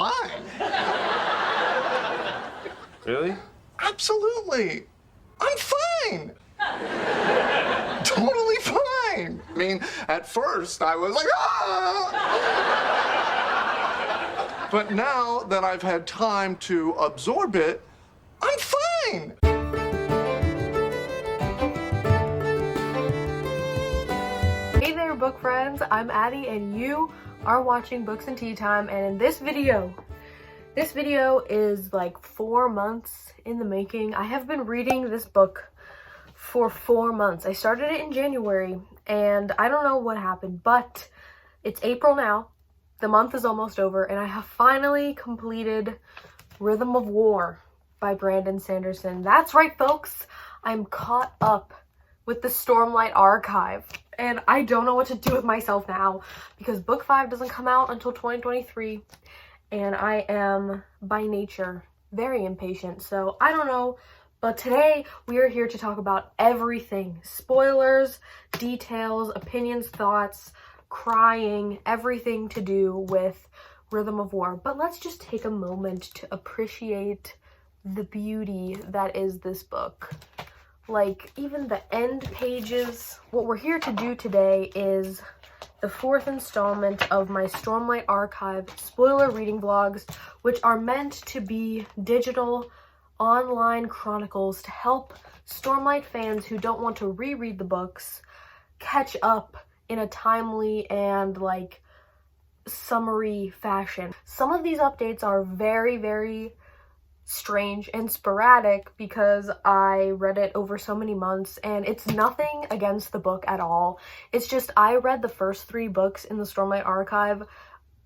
fine. Really? Absolutely. I'm fine. Totally fine. I mean, at first I was like, ah! But now that I've had time to absorb it, I'm fine. Hey there, book friends. I'm Addie, and you are watching Books and Tea Time. And in this video is like 4 months in the making. I have been reading this book for 4 months. I started it in January, and I don't know what happened, but it's April now. The month is almost over, and I have finally completed Rhythm of War by Brandon Sanderson. That's right, folks. I'm caught up with the Stormlight Archive, and I don't know what to do with myself now because book 5 doesn't come out until 2023, and I am by nature very impatient, so I don't know. But today we are here to talk about everything: spoilers, details, opinions, thoughts, crying, everything to do with Rhythm of War. But let's just take a moment to appreciate the beauty that is this book. Like, even the end pages. What we're here to do today is the 4th installment of my Stormlight Archive spoiler reading vlogs, which are meant to be digital online chronicles to help Stormlight fans who don't want to reread the books catch up in a timely and like summary fashion. Some of these updates are very, very strange and sporadic because I read it over so many months, and it's nothing against the book at all. It's just I read the first 3 books in the Stormlight Archive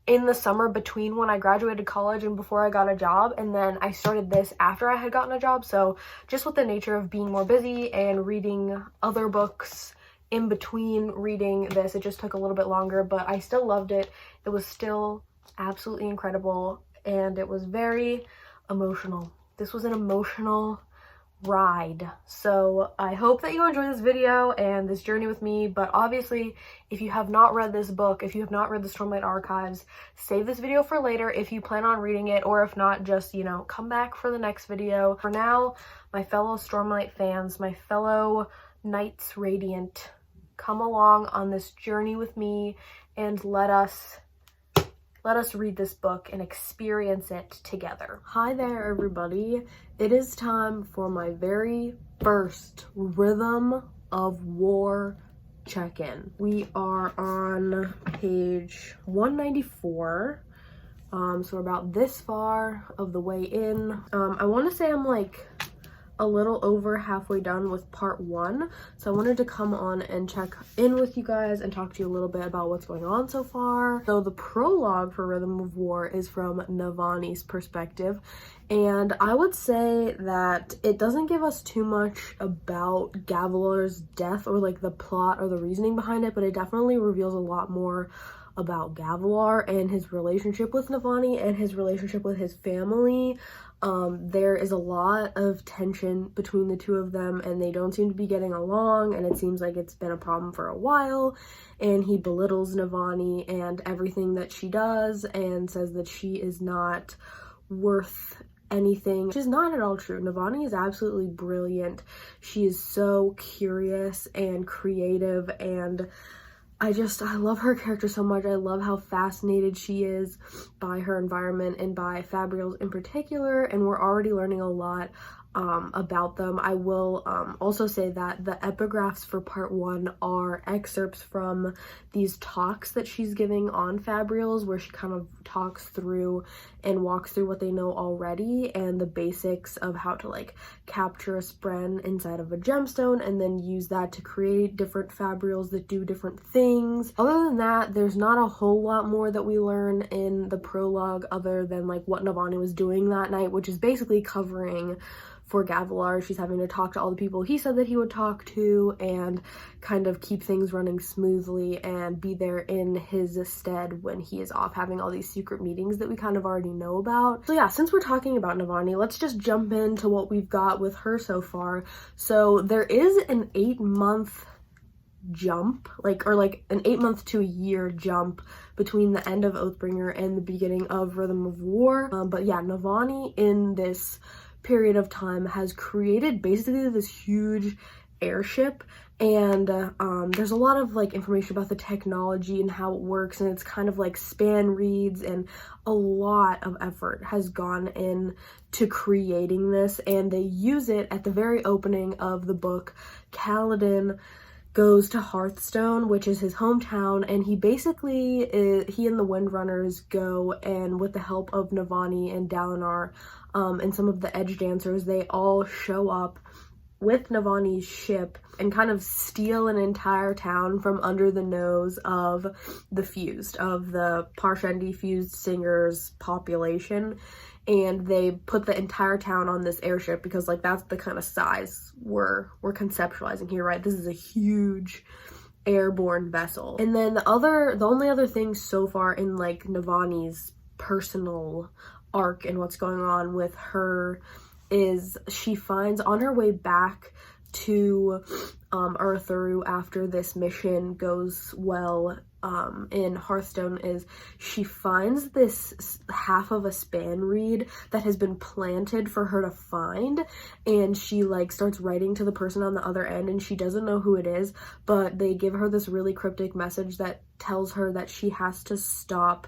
in the summer between when I graduated college and before I got a job, and then I started this after I had gotten a job. So just with the nature of being more busy and reading other books in between reading this, it just took a little bit longer, but I still loved it. It was still absolutely incredible, and it was very emotional. This was an emotional ride. So I hope that you enjoy this video and this journey with me. But obviously, if you have not read this book, if you have not read the Stormlight Archives, save this video for later if you plan on reading it, or if not, just, you know, come back for the next video. For now, my fellow Stormlight fans, my fellow Knights Radiant, come along on this journey with me and let us read this book and experience it together. Hi there, everybody. It is time for my very first Rhythm of War check-in. We are on page 194. So we're about this far of the way in. I want to say I'm like a little over halfway done with part 1, so I wanted to come on and check in with you guys and talk to you a little bit about what's going on so far. So the prologue for Rhythm of War is from Navani's perspective, and I would say that it doesn't give us too much about Gavilar's death or like the plot or the reasoning behind it, but it definitely reveals a lot more about Gavilar and his relationship with Navani and his relationship with his family. There is a lot of tension between the two of them, and they don't seem to be getting along, and it seems like it's been a problem for a while, and he belittles Navani and everything that she does and says that she is not worth anything, which is not at all true. Navani is absolutely brilliant. She is so curious and creative, and I love her character so much. I love how fascinated she is by her environment and by Fabrials in particular, and we're already learning a lot about them. I will also say that the epigraphs for part 1 are excerpts from these talks that she's giving on Fabrials, where she kind of talks through and walks through what they know already and the basics of how to like capture a spren inside of a gemstone and then use that to create different Fabrials that do different things. Other than that, there's not a whole lot more that we learn in the prologue other than like what Navani was doing that night, which is basically covering for Gavilar. She's having to talk to all the people he said that he would talk to and kind of keep things running smoothly and be there in his stead when he is off having all these secret meetings that we kind of already know about. So yeah, since we're talking about Navani, let's just jump into what we've got with her so far. So there is an 8-month jump, or an 8-month to a year jump between the end of Oathbringer and the beginning of Rhythm of War. But yeah, Navani in this period of time has created basically this huge airship, and there's a lot of information about the technology and how it works, and it's kind of span reads, and a lot of effort has gone in to creating this, and they use it at the very opening of the book. Kaladin goes to Hearthstone, which is his hometown, and he and the Windrunners go, and with the help of Navani and Dalinar and some of the Edge Dancers, they all show up with Navani's ship and kind of steal an entire town from under the nose of the Parshendi fused singers population. And they put the entire town on this airship because that's the kind of size we're conceptualizing here, right? This is a huge airborne vessel. And then the only other thing so far in Navani's personal arc and what's going on with her is she finds on her way back to Urthuru after this mission goes well in Hearthstone, is she finds this half of a span reed that has been planted for her to find, and she starts writing to the person on the other end, and she doesn't know who it is, but they give her this really cryptic message that tells her that she has to stop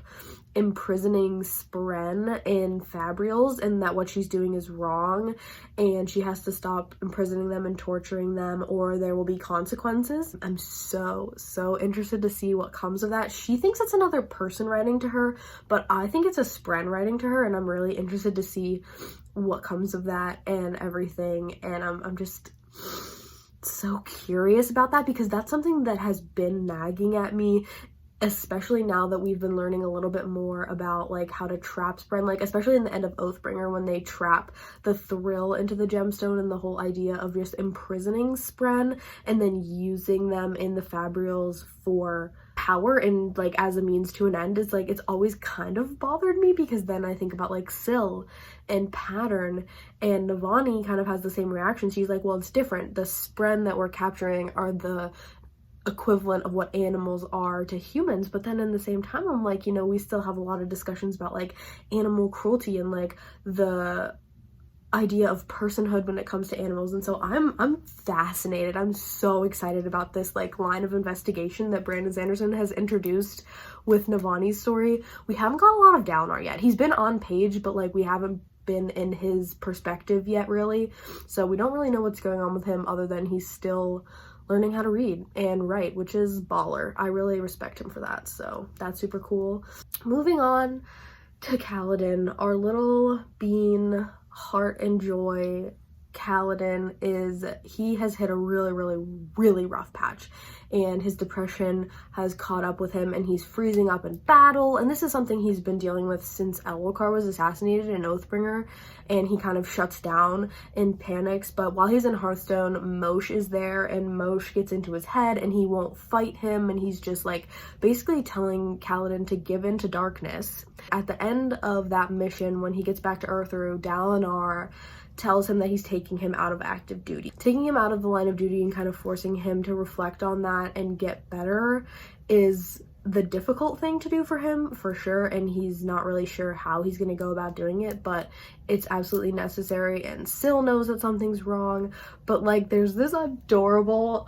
imprisoning Spren in Fabrials, and that what she's doing is wrong, and she has to stop imprisoning them and torturing them, or there will be consequences. I'm so interested to see what comes of that. She thinks it's another person writing to her, but I think it's a Spren writing to her, and I'm really interested to see what comes of that and everything, and I'm just so curious about that, because that's something that has been nagging at me, especially now that we've been learning a little bit more about how to trap Spren, especially in the end of Oathbringer when they trap the Thrill into the gemstone, and the whole idea of just imprisoning Spren and then using them in the Fabrials for power and as a means to an end is it's always kind of bothered me, because then I think about Syl and Pattern, and Navani kind of has the same reaction. She's well, it's different. The Spren that we're capturing are the equivalent of what animals are to humans, but then in the same time I'm we still have a lot of discussions about animal cruelty and the idea of personhood when it comes to animals, and so I'm fascinated. I'm so excited about this line of investigation that Brandon Sanderson has introduced with Navani's story. We haven't got a lot of Dalinar yet. He's been on page, but we haven't been in his perspective yet, really, so we don't really know what's going on with him other than he's still learning how to read and write, which is baller. I really respect him for that, so that's super cool. Moving on to Kaladin, our little bean, heart and joy Kaladin he has hit a really rough patch, and his depression has caught up with him, and he's freezing up in battle, and this is something he's been dealing with since Elwokar was assassinated in Oathbringer, and he kind of shuts down and panics. But while he's in Hearthstone, Moshe is there, and Moshe gets into his head and he won't fight him, and he's just basically telling Kaladin to give in to darkness. At the end of that mission, when he gets back to Urthuru, Dalinar tells him that he's taking him out of active duty. Taking him out of the line of duty and kind of forcing him to reflect on that and get better is the difficult thing to do for him, for sure, and he's not really sure how he's going to go about doing it, but it's absolutely necessary, and Syl knows that something's wrong, but there's this adorable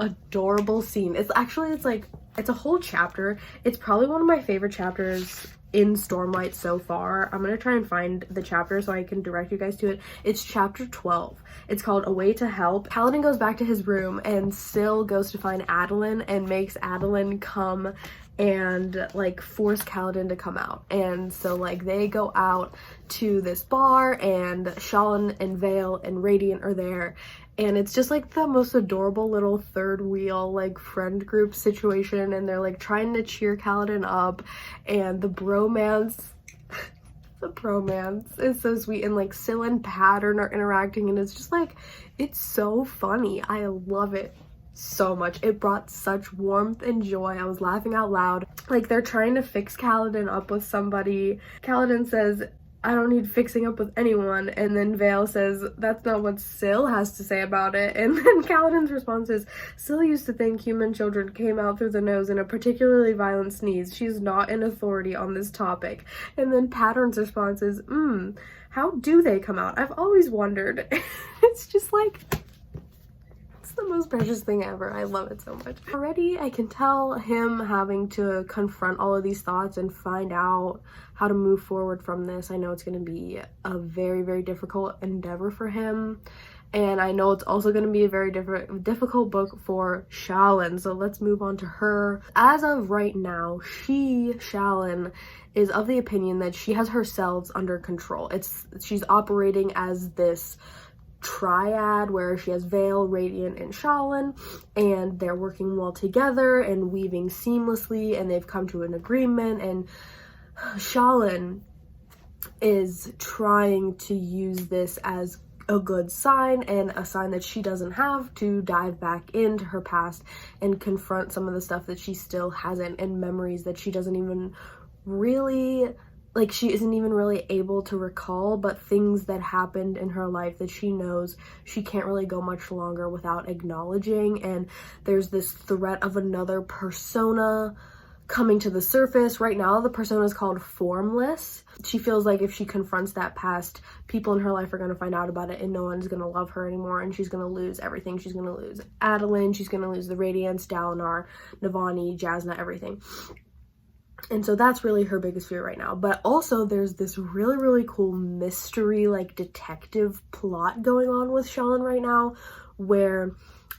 scene. It's a whole chapter. It's probably one of my favorite chapters in Stormlight so far. I'm gonna try and find the chapter so I can direct you guys to it. It's chapter 12. It's called A Way to Help. Kaladin goes back to his room, and Syl goes to find Adolin and makes Adolin come and force Kaladin to come out. And so they go out to this bar, and Shallan and Vale and Radiant are there, and it's just the most adorable little third wheel friend group situation, and they're trying to cheer Kaladin up, and the bromance is so sweet, and Syl and Pattern are interacting, and it's just it's so funny. I love it so much. It brought such warmth and joy. I was laughing out loud. They're trying to fix Kaladin up with somebody. Kaladin says, I don't need fixing up with anyone. And then Vale says, that's not what Syl has to say about it. And then Kaladin's response is, Syl used to think human children came out through the nose in a particularly violent sneeze. She's not an authority on this topic. And then Pattern's response is, how do they come out? I've always wondered. It's just like, it's the most precious thing ever. I love it so much. Already I can tell him having to confront all of these thoughts and find out how to move forward from this. I know it's going to be a very, very difficult endeavor for him. And I know it's also going to be a very difficult book for Shallan. So let's move on to her. As of right now, Shallan, is of the opinion that she has herself under control. She's operating as this triad where she has Vale, Radiant, and Shallan, and they're working well together and weaving seamlessly, and they've come to an agreement, and Shallan is trying to use this as a good sign and a sign that she doesn't have to dive back into her past and confront some of the stuff that she still hasn't, and memories that she doesn't even really, like, she isn't even really able to recall, but things that happened in her life that she knows she can't really go much longer without acknowledging. And there's this threat of another persona coming to the surface. Right now, the persona is called Formless. She feels like if she confronts that past, people in her life are going to find out about it and no one's going to love her anymore, and she's going to lose everything. She's going to lose Adeline, she's going to lose the Radiance, Dalinar, Navani, Jasna, everything. And so that's really her biggest fear right now. But also there's this really, really cool mystery, like, detective plot going on with Shallan right now, where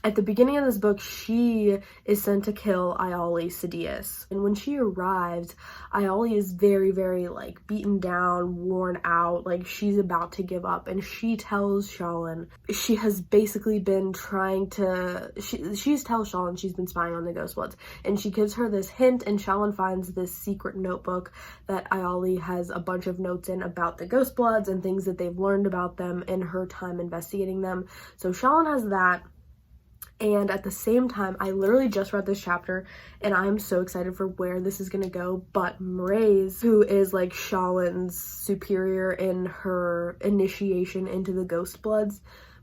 at the beginning of this book, she is sent to kill Iali Sidious. And when she arrives, Iali is very, very, like, beaten down, worn out, like, she's about to give up. And she tells Shallan, she has basically been trying to, she tells Shallan she's been spying on the Ghostbloods. And she gives her this hint, and Shallan finds this secret notebook that Iali has a bunch of notes in about the Ghostbloods and things that they've learned about them in her time investigating them. So Shallan has that. And at the same time, I literally just read this chapter and I'm so excited for where this is gonna go. But Mraize, who is like Shallan's superior in her initiation into the Ghostbloods,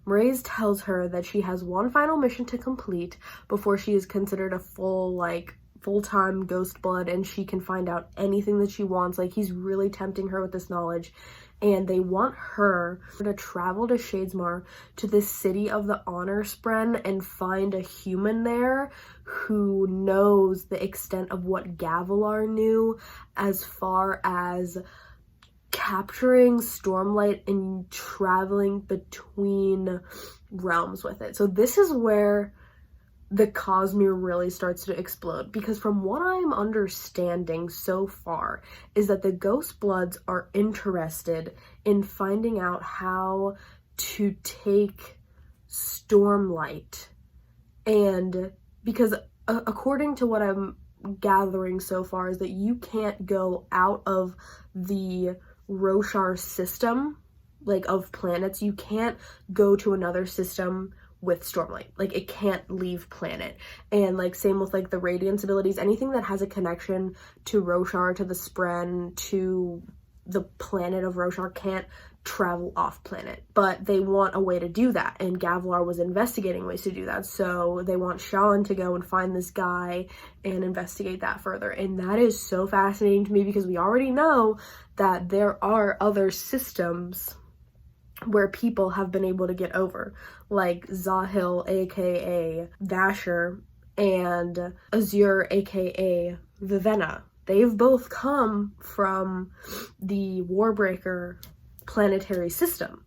Mraize tells her that she has one final mission to complete before she is considered a full-time Ghostblood, and she can find out anything that she wants. Like, he's really tempting her with this knowledge. And they want her to travel to Shadesmar, to the city of the Honor Spren, and find a human there who knows the extent of what Gavilar knew as far as capturing Stormlight and traveling between realms with it. So this is where the Cosmere really starts to explode, because from what I'm understanding so far is that the Ghostbloods are interested in finding out how to take Stormlight, and because according to what I'm gathering so far is that you can't go out of the Roshar system, like, of planets. You can't go to another system with Stormlight. Like, it can't leave planet. And like, same with like the Radiance abilities, anything that has a connection to Roshar, to the Spren, to the planet of Roshar can't travel off planet. But they want a way to do that, and Gavilar was investigating ways to do that. So they want Shallan to go and find this guy and investigate that further. And that is so fascinating to me, because we already know that there are other systems where people have been able to get over, like Zahil, aka Vasher, and Azure, aka Vivenna. They've both come from the Warbreaker planetary system.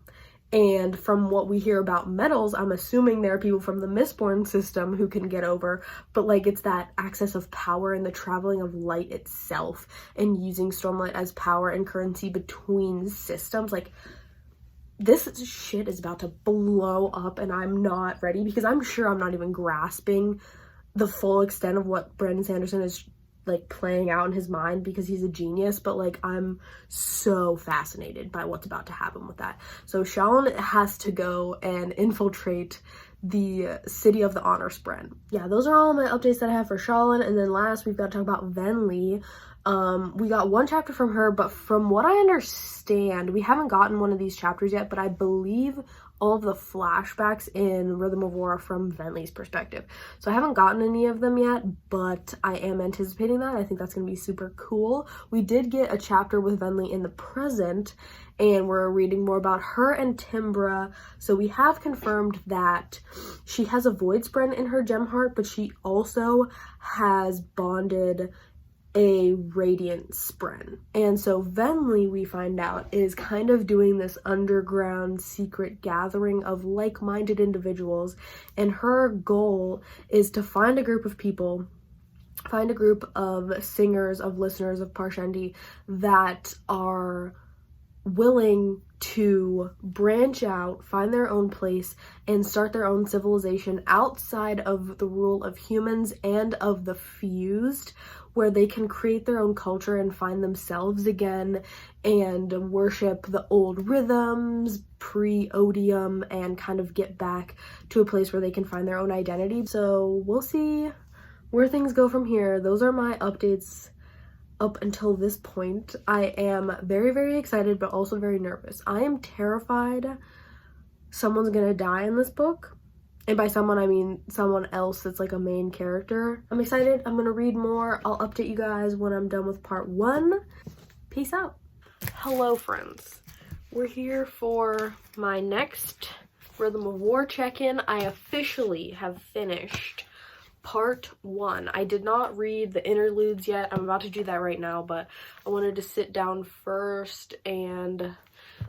And from what we hear about metals, I'm assuming there are people from the Mistborn system who can get over, but like, it's that access of power and the traveling of light itself, and using Stormlight as power and currency between systems. Like, this shit is about to blow up, and I'm not ready, because I'm sure I'm not even grasping the full extent of what Brandon Sanderson is like playing out in his mind, because he's a genius. But like, I'm so fascinated by what's about to happen with that. So Shallan has to go and infiltrate the city of the Honor Spren. Yeah, those are all my updates that I have for Shallan. And then last, we've got to talk about Venli. We got one chapter from her, but from what I understand, we haven't gotten one of these chapters yet, but I believe all of the flashbacks in Rhythm of War are from Venli's perspective. So I haven't gotten any of them yet, but I am anticipating that. I think that's going to be super cool. We did get a chapter with Venli in the present, and we're reading more about her and Timbra. So we have confirmed that she has a void sprint in her gem heart, but she also has bonded a radiant spren. And so Venli, we find out, is kind of doing this underground secret gathering of like-minded individuals, and her goal is to find a group of people, find a group of singers, of listeners of Parshendi that are willing to branch out, find their own place, and start their own civilization outside of the rule of humans and of the fused, where they can create their own culture and find themselves again and worship the old rhythms pre-odium and kind of get back to a place where they can find their own identity. So we'll see where things go from here. Those are my updates up until this point. I am very, very excited, but also very nervous. I am terrified someone's gonna die in this book. And by someone, I mean someone else that's like a main character. I'm excited. I'm gonna read more. I'll update you guys when I'm done with part 1. Peace out. Hello, friends. We're here for my next Rhythm of War check-in. I officially have finished part 1. I did not read the interludes yet. I'm about to do that right now, but I wanted to sit down first and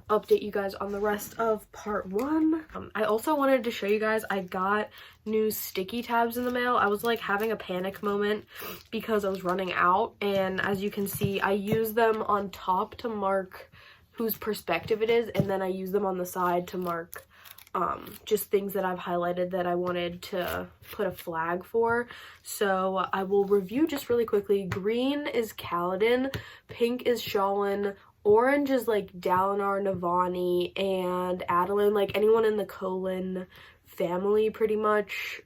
update you guys on the rest of part 1. I also wanted to show you guys I got new sticky tabs in the mail. I was like having a panic moment because I was running out, and as you can see, I use them on top to mark whose perspective it is, and then I use them on the side to mark just things that I've highlighted that I wanted to put a flag for. So I will review just really quickly. Green is Kaladin, pink is Shallan, orange is like Dalinar, Navani, and Adolin, like anyone in the Colin family pretty much.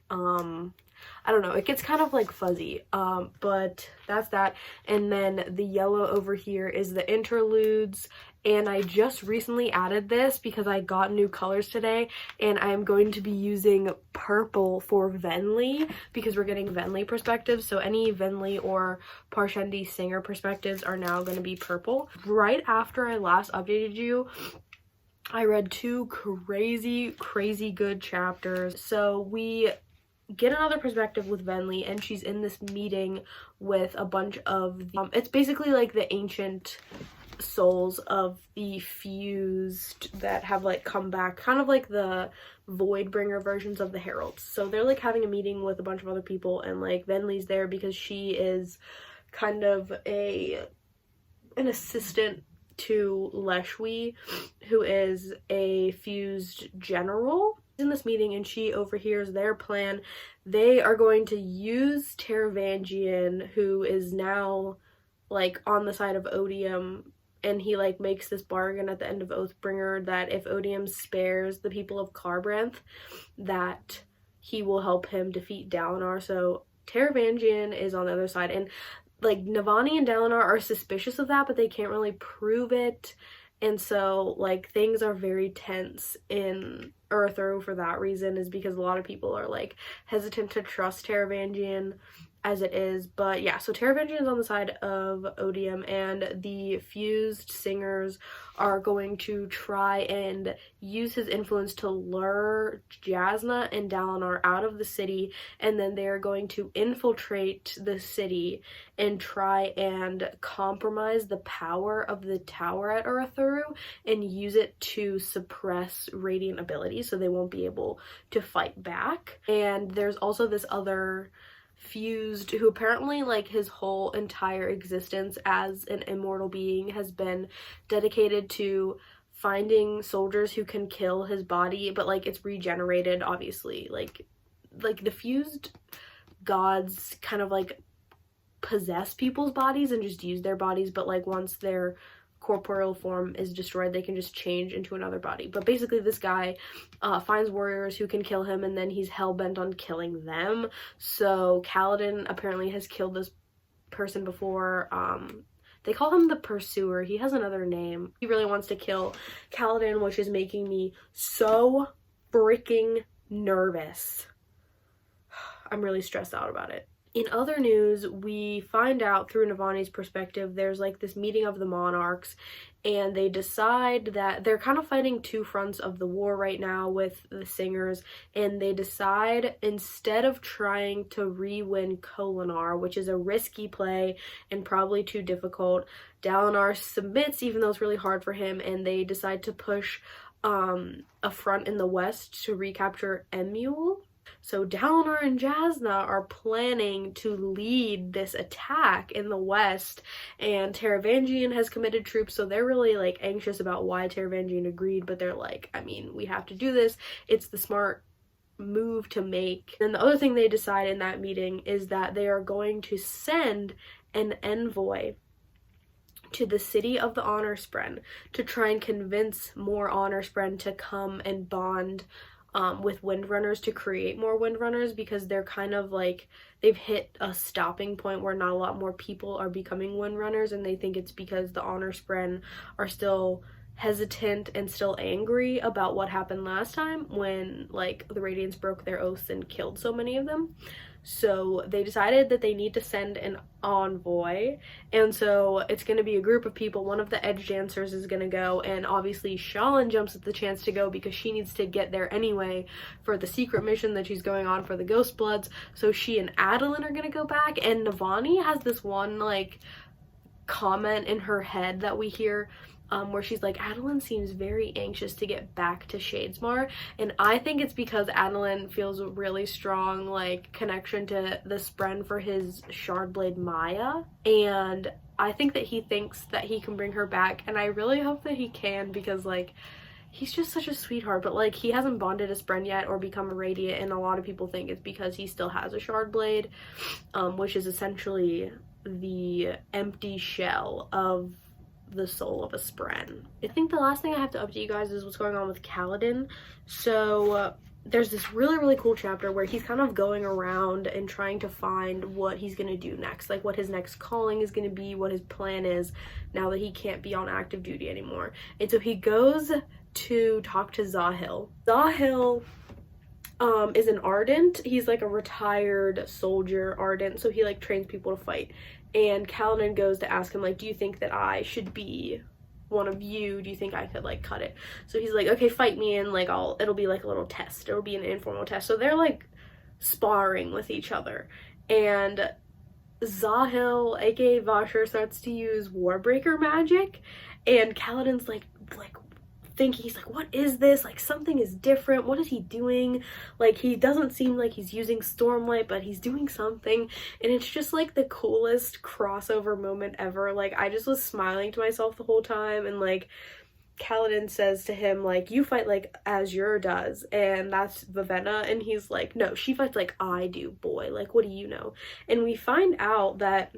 I don't know, it gets kind of like fuzzy, but that's that. And then the yellow over here is the interludes, and I just recently added this because I got new colors today, and I'm going to be using purple for Venli because we're getting Venli perspectives. So any Venli or Parshendi singer perspectives are now going to be purple. Right after I last updated you, I read 2 crazy good chapters. So we get another perspective with Venli, and she's in this meeting with a bunch of it's basically like the ancient souls of the fused that have like come back, kind of like the Voidbringer versions of the heralds. So they're like having a meeting with a bunch of other people, and like Venli's there because she is kind of an assistant to Leshwi, who is a fused general in this meeting, and she overhears their plan. They are going to use Taravangian, who is now like on the side of Odium, and he like makes this bargain at the end of Oathbringer that if Odium spares the people of Kharbranth, that he will help him defeat Dalinar. So Taravangian is on the other side, and like Navani and Dalinar are suspicious of that, but they can't really prove it. And so like things are very tense in Earthru for that reason, is because a lot of people are like hesitant to trust Taravangian as it is. But yeah, so Taravangian is on the side of Odium, and the fused singers are going to try and use his influence to lure Jasna and Dalinar out of the city, and then they're going to infiltrate the city and try and compromise the power of the tower at Urithiru and use it to suppress radiant abilities, so they won't be able to fight back. And there's also this other fused who apparently like his whole entire existence as an immortal being has been dedicated to finding soldiers who can kill his body, but like it's regenerated, obviously. Like the fused gods kind of like possess people's bodies and just use their bodies, but like once their corporeal form is destroyed, they can just change into another body. But basically this guy finds warriors who can kill him, and then he's hell-bent on killing them. So Kaladin apparently has killed this person before. They call him the Pursuer. He has another name. He really wants to kill Kaladin, which is making me so freaking nervous. I'm really stressed out about it. In other news, we find out through Navani's perspective, there's like this meeting of the monarchs, and they decide that they're kind of fighting two fronts of the war right now with the singers, and they decide instead of trying to re-win Kholinar, which is a risky play and probably too difficult, Dalinar submits even though it's really hard for him, and they decide to push a front in the west to recapture Emule. So Dalinar and Jasnah are planning to lead this attack in the west, and Taravangian has committed troops, so they're really like anxious about why Taravangian agreed, but they're like, I mean, we have to do this. It's the smart move to make. And the other thing they decide in that meeting is that they are going to send an envoy to the city of the Honor Spren to try and convince more Honor Spren to come and bond with Windrunners to create more Windrunners, because they're kind of like, they've hit a stopping point where not a lot more people are becoming Windrunners, and they think it's because the Honor Spren are still hesitant and still angry about what happened last time when like the Radiants broke their oaths and killed so many of them. So they decided that they need to send an envoy, and so it's going to be a group of people. One of the edge dancers is going to go, and obviously Shallan jumps at the chance to go because she needs to get there anyway for the secret mission that she's going on for the Ghost Bloods. So she and Adolin are going to go back, and Navani has this one like comment in her head that we hear where she's like, Adolin seems very anxious to get back to Shadesmar, and I think it's because Adolin feels a really strong like connection to the Spren for his Shardblade Maya, and I think that he thinks that he can bring her back, and I really hope that he can, because like he's just such a sweetheart. But like he hasn't bonded a Spren yet or become a Radiant, and a lot of people think it's because he still has a Shardblade, which is essentially the empty shell of the soul of a Spren. I think the last thing I have to update you guys is what's going on with Kaladin. So there's this really cool chapter where he's kind of going around and trying to find what he's gonna do next, like what his next calling is gonna be, what his plan is now that he can't be on active duty anymore. And so he goes to talk to Zahil. Zahil is an Ardent. He's like a retired soldier Ardent, so he like trains people to fight. And Kaladin goes to ask him like, do you think that I should be one of you? Do you think I could like cut it? So he's like, okay, fight me, and like it'll be like a little test. It'll be an informal test. So they're like sparring with each other, and Zahil, aka Vasher, starts to use Warbreaker magic, and Kaladin's like thinking, he's like, what is this? Like something is different. What is he doing? Like he doesn't seem like he's using Stormlight, but he's doing something, and it's just like the coolest crossover moment ever. Like I just was smiling to myself the whole time, and like Kaladin says to him like, you fight like Azure does, and that's Vivenna, and he's like, no, she fights like I do, boy. Like what do you know? And we find out that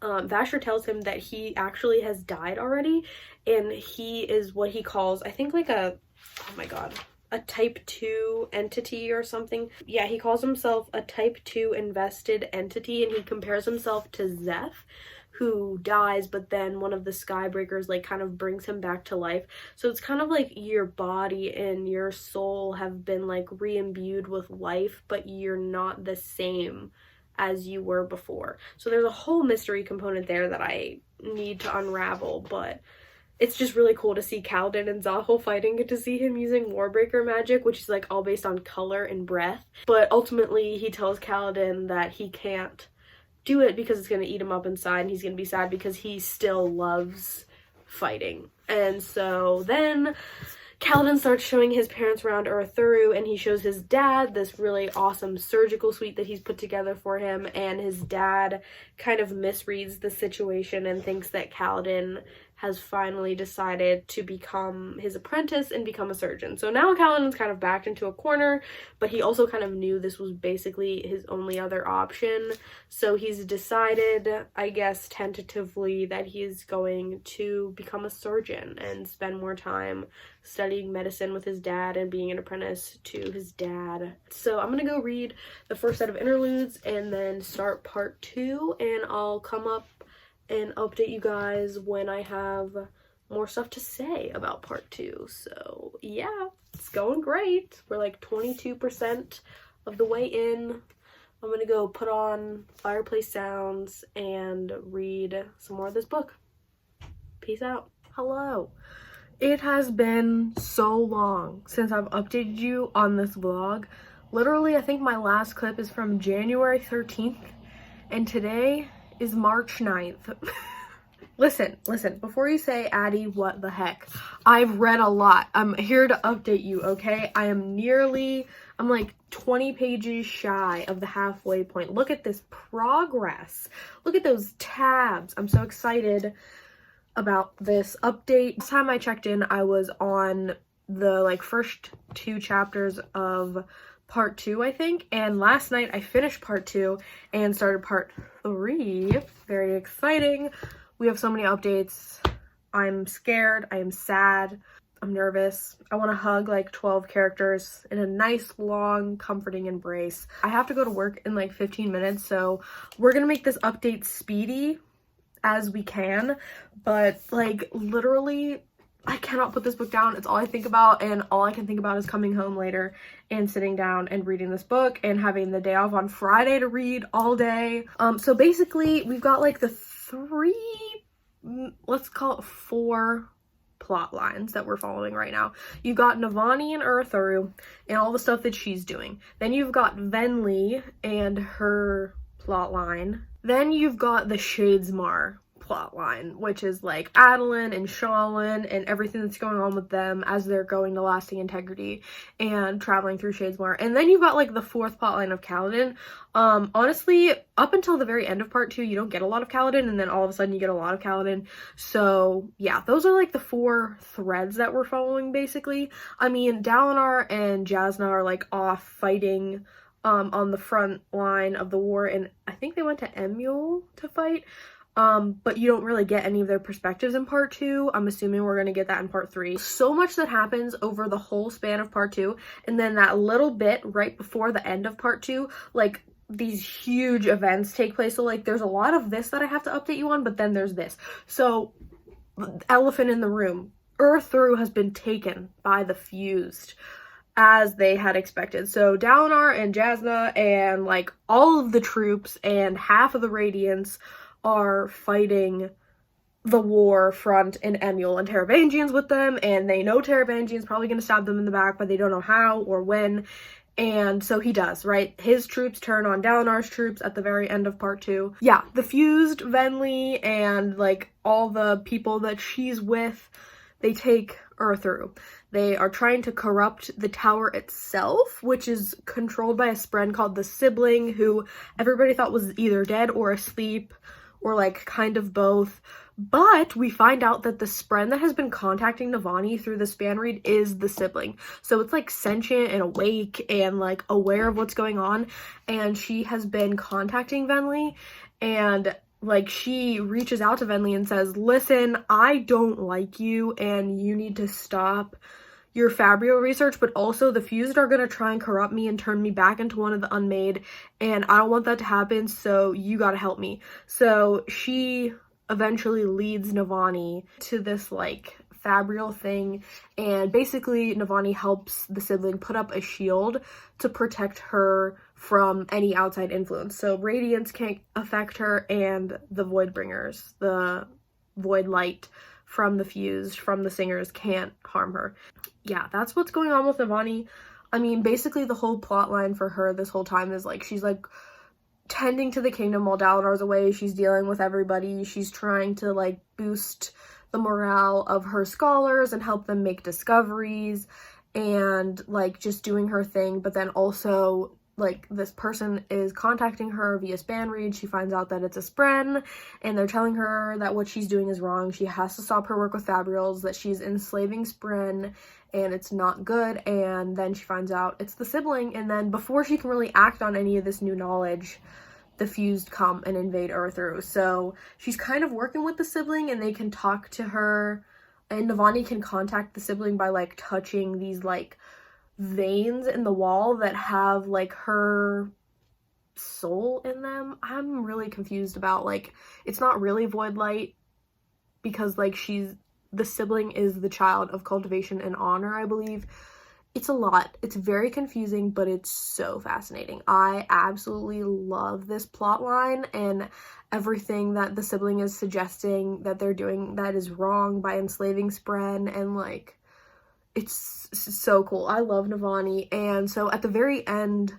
Vasher tells him that he actually has died already, and he is what he calls, I think like a, oh my god, a type 2 entity or something. Yeah, he calls himself a type 2 invested entity, and he compares himself to Zeph, who dies, but then one of the Skybreakers like kind of brings him back to life. So it's kind of like your body and your soul have been like re-imbued with life, but you're not the same as you were before. So there's a whole mystery component there that I need to unravel, but it's just really cool to see Kaladin and Zahil fighting, and to see him using Warbreaker magic, which is like all based on color and breath. But ultimately he tells Kaladin that he can't do it because it's going to eat him up inside, and he's going to be sad because he still loves fighting. And so then Kaladin starts showing his parents around Urthuru, and he shows his dad this really awesome surgical suite that he's put together for him, and his dad kind of misreads the situation and thinks that Kaladin has finally decided to become his apprentice and become a surgeon. So now Kaladin's kind of backed into a corner, but he also kind of knew this was basically his only other option. So he's decided, I guess tentatively, that he's going to become a surgeon and spend more time studying medicine with his dad and being an apprentice to his dad. So I'm gonna go read the first set of interludes and then start part 2, and I'll come up and update you guys when I have more stuff to say about part 2. So yeah, it's going great. We're like 22% of the way in. I'm gonna go put on fireplace sounds and read some more of this book. Peace out. Hello. It has been so long since I've updated you on this vlog. Literally, I think my last clip is from January 13th, and today is March 9th. Listen, before you say, Addie, what the heck? I've read a lot. I'm here to update you, okay? I'm like 20 pages shy of the halfway point. Look at this progress. Look at those tabs. I'm so excited about this update. Last time I checked in, I was on the first 2 chapters of part 2, I think, and last night I finished part 2 and started part 3. Very exciting. We have so many updates. I'm scared, I am sad, I'm nervous. I want to hug like 12 characters in a nice, long, comforting embrace. I have to go to work in like 15 minutes, so we're gonna make this update speedy as we can, but like literally I cannot put this book down. It's all I think about, and all I can think about is coming home later and sitting down and reading this book and having the day off on Friday to read all day. So basically we've got like the 3, let's call it 4 plot lines that we're following right now. You've got Navani and Urthru and all the stuff that she's doing. Then you've got Venli and her plot line. Then you've got the Shadesmar plotline, which is like Adolin and Shallan and everything that's going on with them as they're going to Lasting Integrity and traveling through Shadesmar. And then you've got like the 4th plotline of Kaladin. Honestly, up until the very end of part 2, you don't get a lot of Kaladin, and then all of a sudden you get a lot of Kaladin. So yeah, those are like the 4 threads that we're following basically. I mean, Dalinar and Jasnah are like off fighting on the front line of the war, and I think they went to Emule to fight. But you don't really get any of their perspectives in part 2. I'm assuming we're gonna get that in part 3. So much that happens over the whole span of part 2, and then that little bit right before the end of part 2, like these huge events take place. So like there's a lot of this that I have to update you on, but then there's this. So elephant in the room, Urthru has been taken by the Fused, as they had expected. So Dalinar and Jasnah and like all of the troops and half of the Radiants are fighting the war front in Emule, and Taravangian's with them, and they know Taravangian's probably going to stab them in the back, but they don't know how or when, and so he does, right? His troops turn on Dalinar's troops at the very end of part 2. Yeah, the Fused, Venli, and like all the people that she's with, they take Urthru. They are trying to corrupt the tower itself, which is controlled by a spren called the Sibling, who everybody thought was either dead or asleep, or like kind of both. But we find out that the spren that has been contacting Navani through the span read is the Sibling. So it's like sentient and awake and like aware of what's going on, and she has been contacting Venli, and like she reaches out to Venli and says, listen, I don't like you and you need to stop your Fabrio research, but also the Fused are going to try and corrupt me and turn me back into one of the Unmade, and I don't want that to happen, so you gotta help me. So she eventually leads Navani to this like Fabrial thing, and basically Navani helps the Sibling put up a shield to protect her from any outside influence. So Radiance can't affect her, and the Voidbringers, the Void Light from the Fused, from the Singers, can't harm her. Yeah, that's what's going on with Navani. I mean, basically the whole plot line for her this whole time is like she's like tending to the kingdom while Dalinar's away. She's dealing with everybody. She's trying to like boost the morale of her scholars and help them make discoveries and like just doing her thing, but then also like this person is contacting her via span read. She finds out that it's a spren, and they're telling her that what she's doing is wrong. She has to stop her work with Fabrials, that she's enslaving spren, and it's not good. And then she finds out it's the sibling, and then before she can really act on any of this new knowledge, the fused come and invade Earthru. So she's kind of working with the sibling, and they can talk to her, and Navani can contact the sibling by like touching these like veins in the wall that have like her soul in them. I'm really confused about, like, it's not really void light because like the sibling is the child of cultivation and honor, I believe. It's a lot. It's very confusing, but it's so fascinating. I absolutely love this plot line and everything that the sibling is suggesting that they're doing that is wrong by enslaving spren, and like, it's so cool. I love Navani. And so at the very end,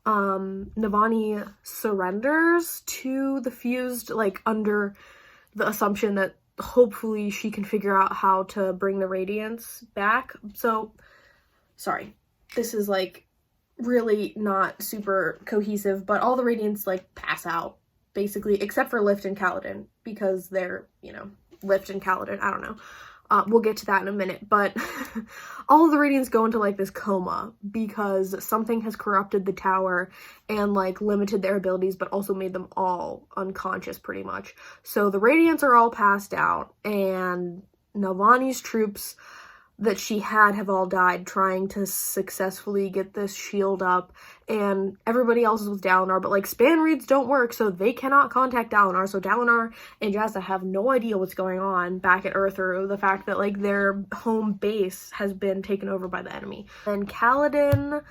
Navani surrenders to the fused, like under the assumption that hopefully she can figure out how to bring the radiance back. So, sorry, this is like really not super cohesive, but all the radiants like pass out basically, except for Lift and Kaladin, because they're, you know, Lift and Kaladin, I don't know. We'll get to that in a minute, but all of the radiants go into like this coma because something has corrupted the tower and like limited their abilities, but also made them all unconscious pretty much. So the radiants are all passed out, and Navani's troops that she had have all died trying to successfully get this shield up, and everybody else is with Dalinar, but like span reads don't work, so they cannot contact Dalinar. So Dalinar and Jazza have no idea what's going on back at Earthru, the fact that like their home base has been taken over by the enemy. And Kaladin,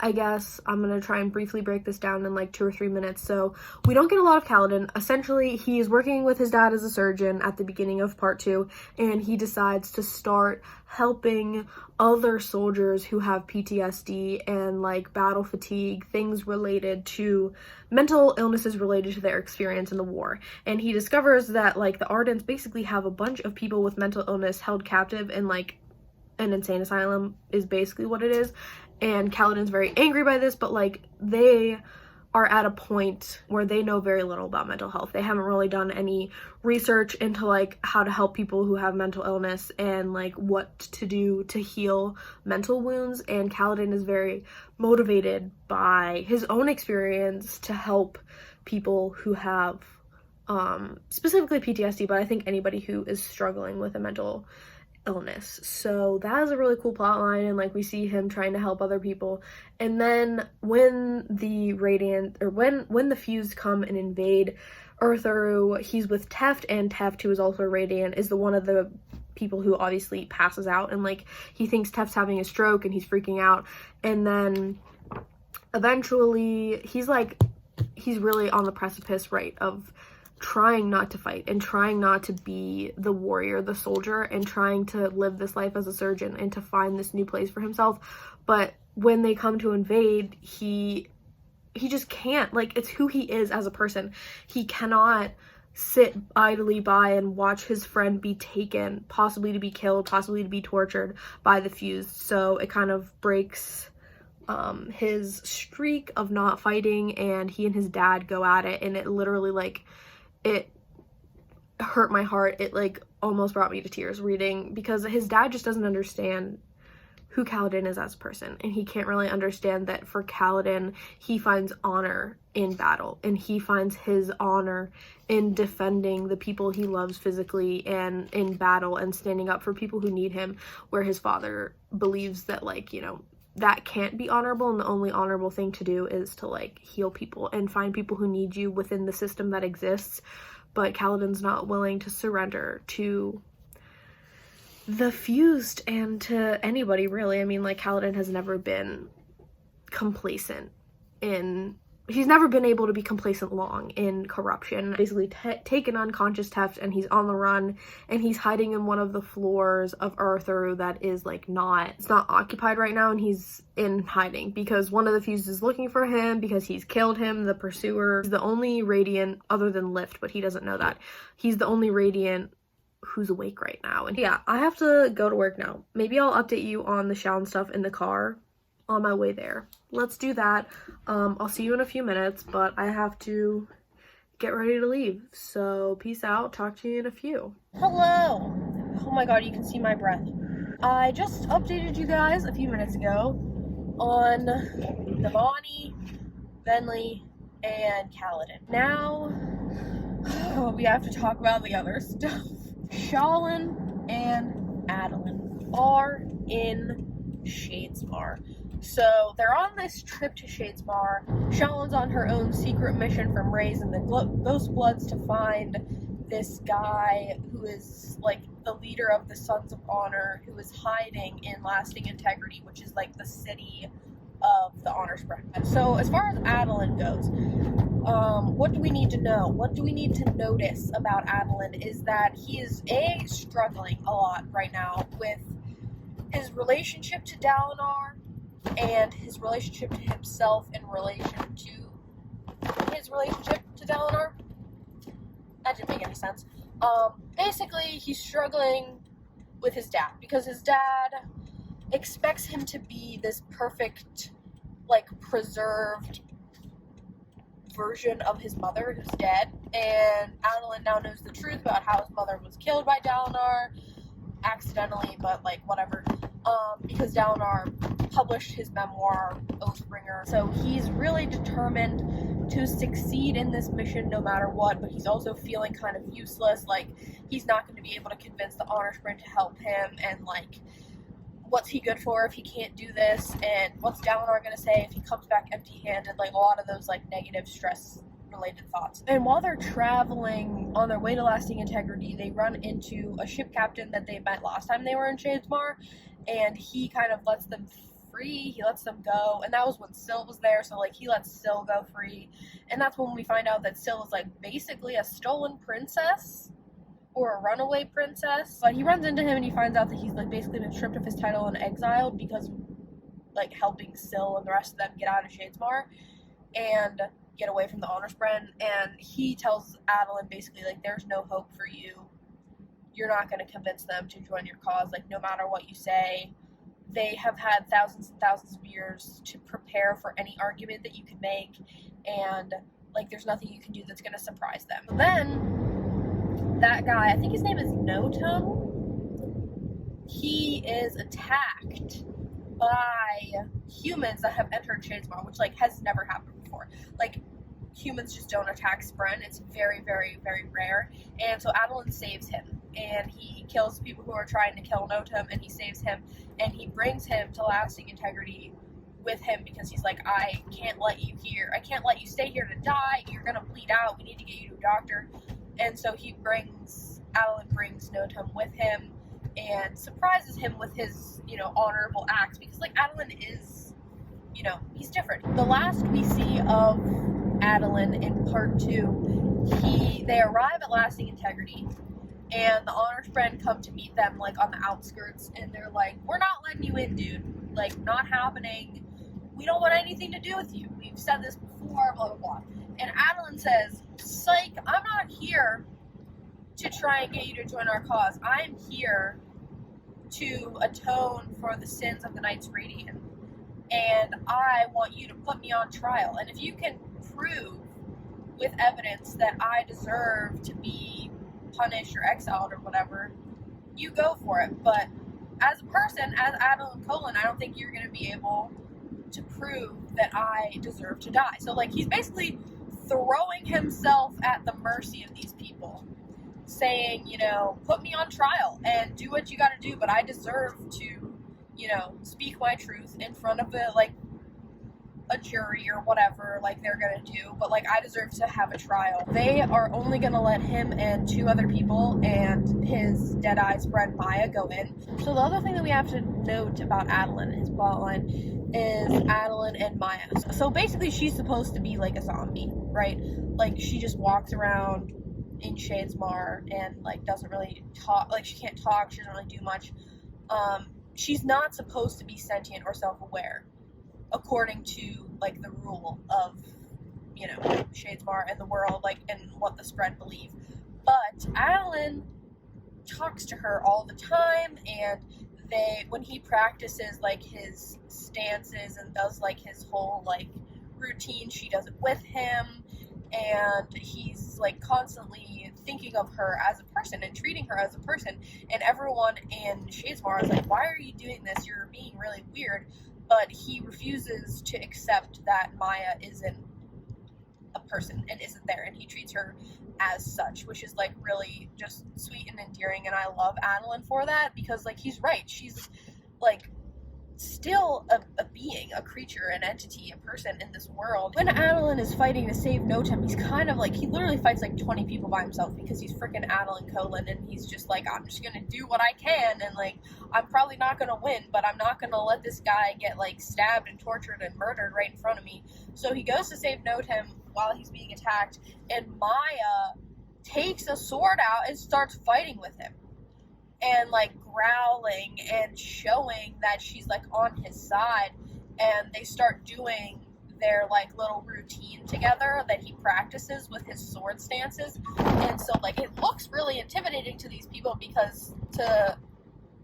I guess I'm gonna try and briefly break this down in like 2 or 3 minutes. So we don't get a lot of Kaladin. Essentially, he's working with his dad as a surgeon at the beginning of part 2, and he decides to start helping other soldiers who have PTSD and like battle fatigue, things related to mental illnesses related to their experience in the war. And he discovers that like the Ardents basically have a bunch of people with mental illness held captive in like an insane asylum is basically what it is. And Kaladin's very angry by this, but like they are at a point where they know very little about mental health. They haven't really done any research into like how to help people who have mental illness and like what to do to heal mental wounds. And Kaladin is very motivated by his own experience to help people who have specifically PTSD, but I think anybody who is struggling with a mental illness. So that is a really cool plot line, and like we see him trying to help other people. And then when the radiant, or when the fused come and invade Earthru, he's with Teft, and Teft, who is also radiant, is the one of the people who obviously passes out, and like he thinks Teft's having a stroke and he's freaking out. And then eventually he's really on the precipice, right, of trying not to fight and trying not to be the warrior, the soldier, and trying to live this life as a surgeon and to find this new place for himself. But when they come to invade, he just can't, like, it's who he is as a person. He cannot sit idly by and watch his friend be taken, possibly to be killed, possibly to be tortured by the fused. So it kind of breaks his streak of not fighting, and he and his dad go at it, and it literally, like, it hurt my heart. It like almost brought me to tears reading, because his dad just doesn't understand who Kaladin is as a person, and he can't really understand that for Kaladin, he finds honor in battle, and he finds his honor in defending the people he loves physically and in battle and standing up for people who need him, where his father believes that, like, you know, that can't be honorable, and the only honorable thing to do is to like heal people and find people who need you within the system that exists. But Kaladin's not willing to surrender to the fused and to anybody, really. I mean, like, Kaladin has never been complacent in, he's never been able to be complacent long in corruption. Basically taken unconscious Teft, and he's on the run, and he's hiding in one of the floors of Earthru that is like it's not occupied right now, and he's in hiding because one of the fused is looking for him because he's killed him, the pursuer. He's the only radiant other than Lift, but he doesn't know that. He's the only radiant who's awake right now. And yeah, I have to go to work now. Maybe I'll update you on the Shallan stuff in the car on my way there. Let's do that. I'll see you in a few minutes, but I have to get ready to leave. So peace out. Talk to you in a few. Hello. Oh my god, you can see my breath. I just updated you guys a few minutes ago on Navani, Venli, and Kaladin. Now, we have to talk about the other stuff. Shallan and Adolin are in Shadesmar. So they're on this trip to Shadesmar. Shallan's on her own secret mission from Rays and the Ghost Bloods to find this guy who is like the leader of the Sons of Honor, who is hiding in Lasting Integrity, which is like the city of the Honor Spread. So as far as Adolin goes, what do we need to know? What do we need to notice about Adolin is that he is struggling a lot right now with his relationship to Dalinar and his relationship to himself in relation to his relationship to Dalinar. That didn't make any sense. Basically, he's struggling with his dad because his dad expects him to be this perfect, like, preserved version of his mother who's dead, and Adolin now knows the truth about how his mother was killed by Dalinar, accidentally, but like whatever, because Dalinar published his memoir, Oathbringer. So he's really determined to succeed in this mission no matter what, but he's also feeling kind of useless, like he's not going to be able to convince the Honor Sprint to help him, and like, what's he good for if he can't do this, and what's Dalinar going to say if he comes back empty-handed, like a lot of those like negative stress-related thoughts. And while they're traveling on their way to Lasting Integrity, they run into a ship captain that they met last time they were in Shadesmar, and he kind of lets them free, he lets them go, and that was when Syl was there, so like he lets Syl go free, and that's when we find out that Syl is like basically a stolen princess, or a runaway princess. But he runs into him and he finds out that he's like basically been stripped of his title and exiled because like helping Syl and the rest of them get out of Shadesmar and get away from the Honor Sprint. And he tells Adolin basically like, there's no hope for you. You're not going to convince them to join your cause, like no matter what you say. They have had thousands and thousands of years to prepare for any argument that you can make, and like there's nothing you can do that's going to surprise them. But then that guy, I think his name is Notum, he is attacked by humans that have entered Shadesmar, which like has never happened before. Like humans just don't attack Spren. It's very, very, very rare. And so Adolin saves him, and he kills people who are trying to kill Notum, and he saves him, and he brings him to Lasting Integrity with him because he's like, I can't let you here. I can't let you stay here to die. You're gonna bleed out. We need to get you to a doctor. And so Adolin brings Notum with him and surprises him with his, honorable acts, because like Adolin is, he's different. The last we see of Adolin in part 2, they arrive at Lasting Integrity, and the Honor Sprint come to meet them like on the outskirts, and they're like, we're not letting you in, dude. Like, not happening. We don't want anything to do with you. We've said this before, blah, blah, blah. And Adolin says, psych, I'm not here to try and get you to join our cause. I'm here to atone for the sins of the Knights Radiant. And I want you to put me on trial. And if you can prove with evidence that I deserve to be punished or exiled or whatever, you go for it. But as a person, as Adolin Colin, I don't think you're going to be able to prove that I deserve to die. So, like, he's basically throwing himself at the mercy of these people, saying, put me on trial and do what you gotta do, but I deserve to, speak my truth in front of a jury or whatever, like they're gonna do, but like I deserve to have a trial. They are only gonna let him and 2 other people and his Deadeye's friend Maya go in. So the other thing that we have to note about Adolin and his plotline is Adolin and Maya. So basically she's supposed to be like a zombie, right? Like she just walks around in Shadesmar and like doesn't really talk, like she can't talk, she doesn't really do much. She's not supposed to be sentient or self-aware, according to like the rule of Shadesmar and the world, like, and what the spread believe. But Adolin talks to her all the time, and when he practices like his stances and does like his whole like routine, she does it with him, and he's like constantly thinking of her as a person and treating her as a person, and everyone in Shadesmar is like, why are you doing this? You're being really weird. But he refuses to accept that Maya isn't a person and isn't there, and he treats her as such, which is like really just sweet and endearing, and I love Adeline for that, because like he's right, she's like still a being, a creature, an entity, a person in this world. When Adeline is fighting to save Notem, he's kind of like, he literally fights like 20 people by himself, because he's freaking Adeline Colin, and he's just like, I'm just gonna do what I can, and like, I'm probably not gonna win, but I'm not gonna let this guy get like stabbed and tortured and murdered right in front of me. So he goes to save Notem while he's being attacked, and Maya takes a sword out and starts fighting with him, and like growling and showing that she's like on his side, and they start doing their like little routine together that he practices with his sword stances. And so like it looks really intimidating to these people, because to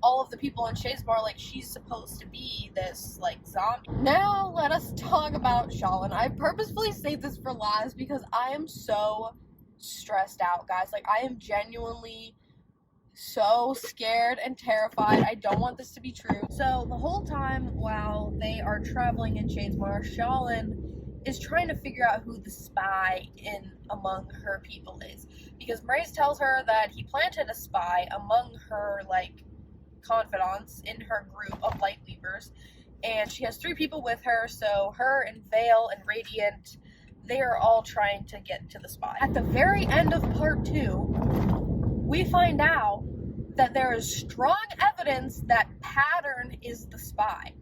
all of the people in Shadesmar, like, she's supposed to be this like zombie. Now let us talk about Shallan. I purposefully saved this for last because I am so stressed out, guys. Like, I am genuinely so scared and terrified. I don't want this to be true. So the whole time while they are traveling in Shadesmar, Shallan is trying to figure out who the spy in among her people is, because Mraise tells her that he planted a spy among her like confidants in her group of Lightweavers, and she has 3 people with her, so her and Vale and Radiant, they are all trying to get to the spy. At the very end of part 2, we find out that there is strong evidence that Pattern is the spy.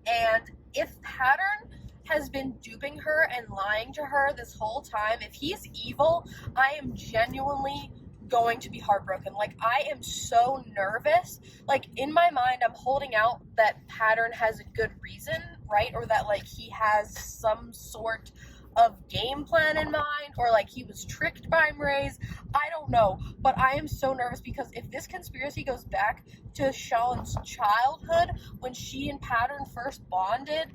And if Pattern has been duping her and lying to her this whole time, if he's evil, I am genuinely going to be heartbroken. Like, I am so nervous. Like, in my mind, I'm holding out that Pattern has a good reason, right? Or that, like, he has some sort of game plan in mind, or like he was tricked by Mraise. I don't know, but I am so nervous, because if this conspiracy goes back to Shallan's childhood when she and Pattern first bonded,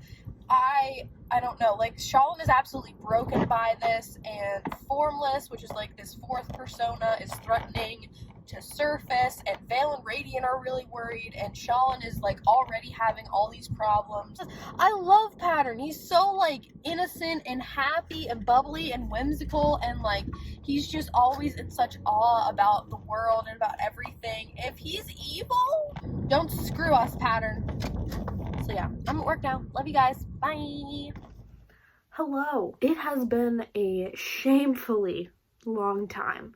I don't know. Like, Shallan is absolutely broken by this, and Formless, which is like this 4th persona, is threatening to surface, and Vale and Radiant are really worried, and Shallan is like already having all these problems. I love Pattern. He's so like innocent and happy and bubbly and whimsical, and like he's just always in such awe about the world and about everything. If he's evil, don't screw us, Pattern. So yeah, I'm at work now. Love you guys. Bye. Hello. It has been a shamefully long time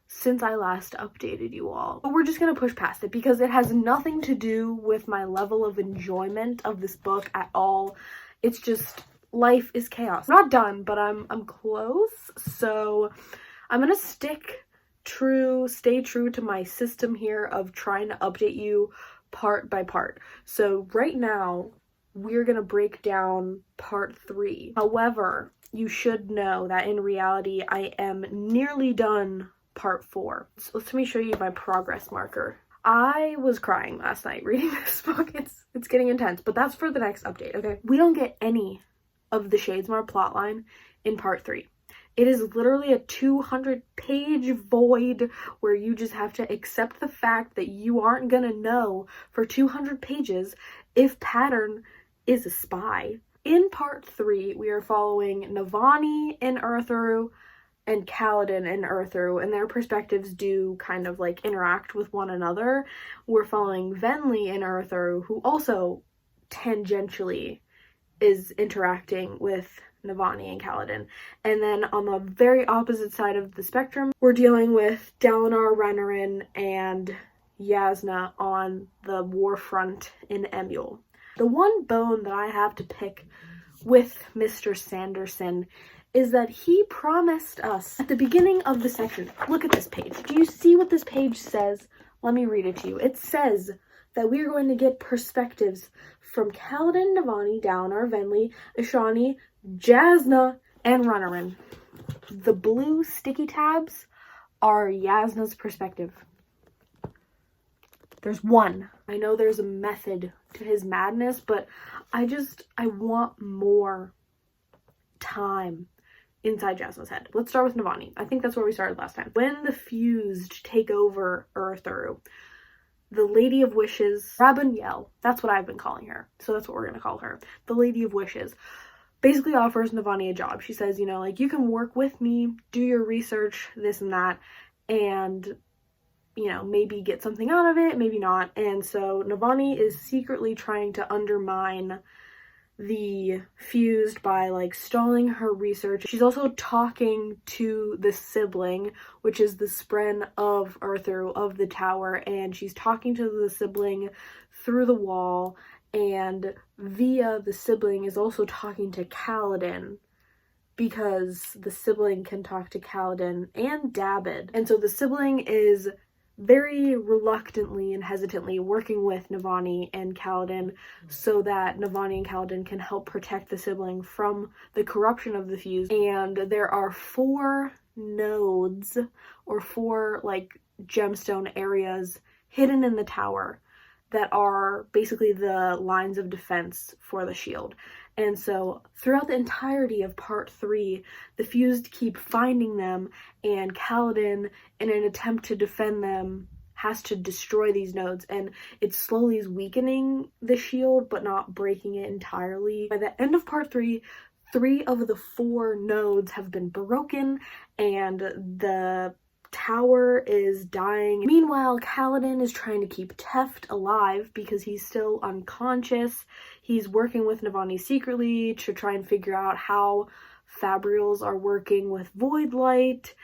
since I last updated you all. But we're just gonna push past it, because it has nothing to do with my level of enjoyment of this book at all. It's just, life is chaos. I'm not done, but I'm close. So I'm gonna stay true to my system here of trying to update you part by part. So right now, we're gonna break down part 3. However, you should know that in reality, I am nearly done part 4. So let me show you my progress marker. I was crying last night reading this book. It's getting intense, but that's for the next update, okay? We don't get any of the Shadesmar plotline in part 3. It is literally a 200-page void where you just have to accept the fact that you aren't gonna know for 200 pages if Pattern is a spy. In part 3, we are following Navani and Urthru and Kaladin and Urthru, and their perspectives do kind of like interact with one another. We're following Venli and Urthru, who also tangentially is interacting with Navani and Kaladin. And then on the very opposite side of the spectrum, we're dealing with Dalinar, Renarin, and Yasna on the war front in Emule. The one bone that I have to pick with Mr. Sanderson is that he promised us at the beginning of the section. Look at this page. Do you see what this page says? Let me read it to you. It says that we are going to get perspectives from Kaladin, Navani, Dalinar, Venli, Ashani, Jasna, and Renarin. The blue sticky tabs are Yasna's perspective. There's one I know there's a method to his madness, but I want more time inside Jasna's head. Let's start with Navani. I think that's where we started last time. When the fused take over Urthru, the Lady of Wishes, Rabuniel, that's what I've been calling her, so that's what we're gonna call her, the Lady of Wishes, basically offers Navani a job. She says, you know, like, you can work with me, do your research, this and that, and, you know, maybe get something out of it, maybe not. And so Navani is secretly trying to undermine the fused by, like, stalling her research. She's also talking to the sibling, which is the spren of Urthru, of the tower, and she's talking to the sibling through the wall, and via the sibling is also talking to Kaladin, because the sibling can talk to Kaladin and Dabid. And so the sibling is very reluctantly and hesitantly working with Navani and Kaladin so that Navani and Kaladin can help protect the sibling from the corruption of the fuse. And there are 4 nodes, or 4 like gemstone areas hidden in the tower that are basically the lines of defense for the shield. And so throughout the entirety of part 3, the fused keep finding them, and Kaladin, in an attempt to defend them, has to destroy these nodes, and it slowly is weakening the shield but not breaking it entirely. By the end of part 3, 3 of the 4 nodes have been broken, and the tower is dying. Meanwhile, Kaladin is trying to keep Teft alive because he's still unconscious. He's working with Navani secretly to try and figure out how Fabrials are working with Void Light.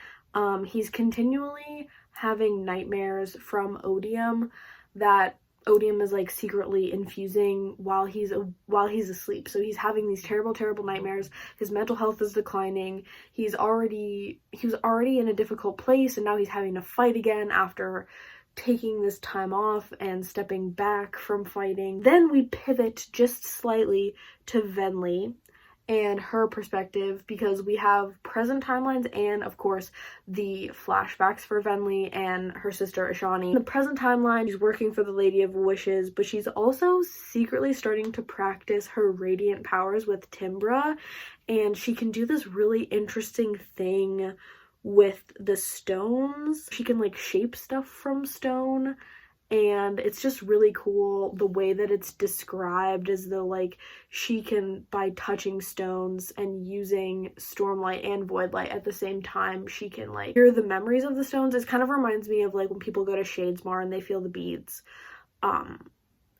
He's continually having nightmares from Odium that Odium is like secretly infusing while he's asleep. So he's having these terrible nightmares. His mental health is declining. He was already in a difficult place, and now he's having to fight again after taking this time off and stepping back from fighting. Then we pivot just slightly to Venli and her perspective, because we have present timelines and, of course, the flashbacks for Venli and her sister Ashani. In the present timeline, she's working for the Lady of Wishes, but she's also secretly starting to practice her radiant powers with Timbra, and she can do this really interesting thing with the stones. She can, like, shape stuff from stone, and it's just really cool the way that it's described, as though, like, she can, by touching stones and using Stormlight and Voidlight at the same time, she can, like, hear the memories of the stones. It kind of reminds me of, like, when people go to Shadesmar and they feel the beads,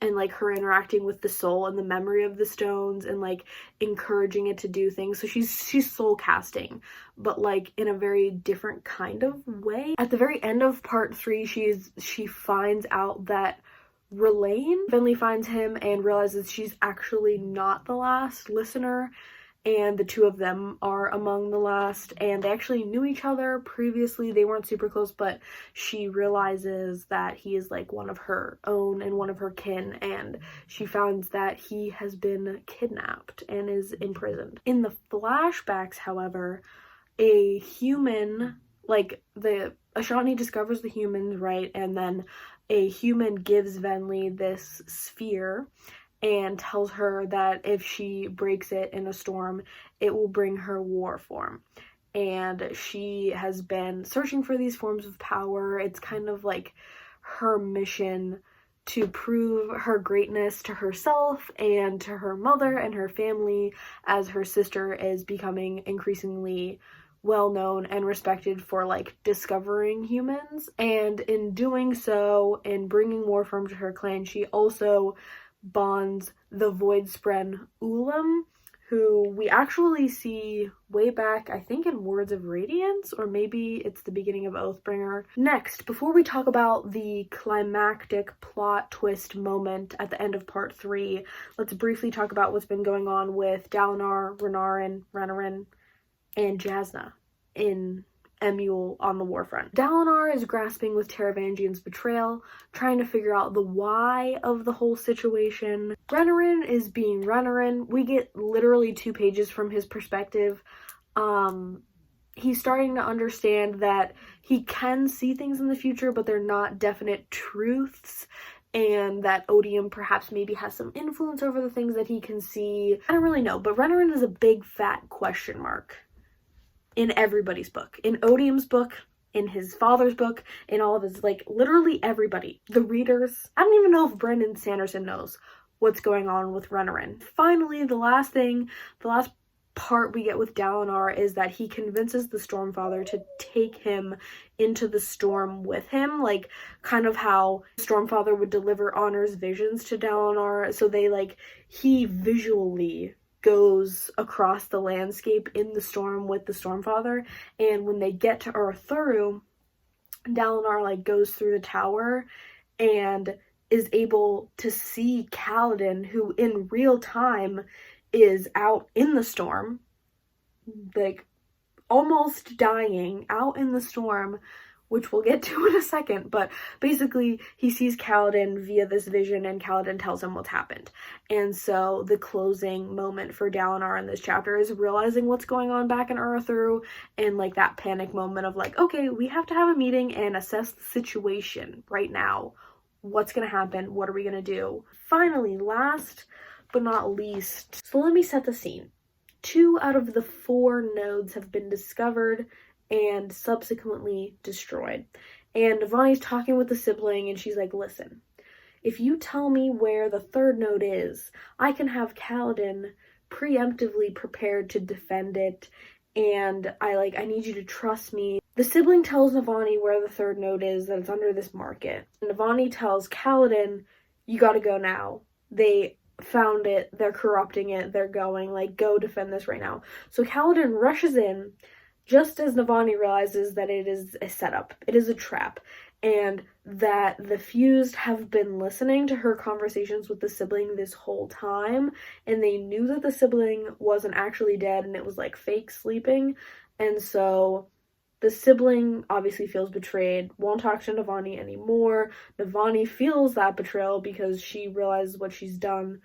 and, like, her interacting with the soul and the memory of the stones and, like, encouraging it to do things. So she's soul casting, but, like, in a very different kind of way. At the very end of part 3, she finds out that Venli finds him and realizes she's actually not the last listener, and the 2 of them are among the last, and they actually knew each other previously. They weren't super close, but she realizes that he is, like, one of her own and one of her kin, and she finds that he has been kidnapped and is imprisoned. In the flashbacks, however, a human, like, the Ashani discovers the humans, right, and then a human gives Venli this sphere and tells her that if she breaks it in a storm, it will bring her war form. And she has been searching for these forms of power. It's kind of like her mission to prove her greatness to herself and to her mother and her family, as her sister is becoming increasingly well known and respected for, like, discovering humans. And in doing so, in bringing war form to her clan, she also bonds the Void Spren Ulam, who we actually see way back, I think, in Words of Radiance, or maybe it's the beginning of Oathbringer. Next, before we talk about the climactic plot twist moment at the end of part 3, let's briefly talk about what's been going on with Dalinar, Renarin, and Jasna in Emule on the warfront. Dalinar is grasping with Taravangian's betrayal, trying to figure out the why of the whole situation. Renarin is being Renarin. We get literally 2 pages from his perspective. He's starting to understand that he can see things in the future, but they're not definite truths, and that Odium perhaps maybe has some influence over the things that he can see. I don't really know, but Renarin is a big fat question mark in everybody's book. In Odium's book, in his father's book, in all of his, like, literally everybody. The readers. I don't even know if Brandon Sanderson knows what's going on with Renarin. Finally, the last part we get with Dalinar is that he convinces the Stormfather to take him into the storm with him, like kind of how Stormfather would deliver Honor's visions to Dalinar. So he visually goes across the landscape in the storm with the Stormfather, and when they get to Urthuru, Dalinar goes through the tower and is able to see Kaladin, who in real time is out in the storm, almost dying, out in the storm, which we'll get to in a second. But basically, he sees Kaladin via this vision, and Kaladin tells him what's happened. And so the closing moment for Dalinar in this chapter is realizing what's going on back in Urthuru, and that panic moment of okay, we have to have a meeting and assess the situation right now. What's gonna happen? What are we gonna do? Finally, last but not least, so let me set the scene. 2 out of the 4 nodes have been discovered and subsequently destroyed. And Navani's talking with the sibling, and she's like, listen, if you tell me where the 3rd node is, I can have Kaladin preemptively prepared to defend it, and I need you to trust me. The sibling tells Navani where the 3rd node is, that it's under this market. And Navani tells Kaladin, you gotta go now. They found it, they're corrupting it, they're going, go defend this right now. So Kaladin rushes in, just as Navani realizes that it is a setup, it is a trap, and that the Fused have been listening to her conversations with the sibling this whole time, and they knew that the sibling wasn't actually dead, and it was fake sleeping. And so the sibling obviously feels betrayed, won't talk to Navani anymore. Navani feels that betrayal because she realizes what she's done.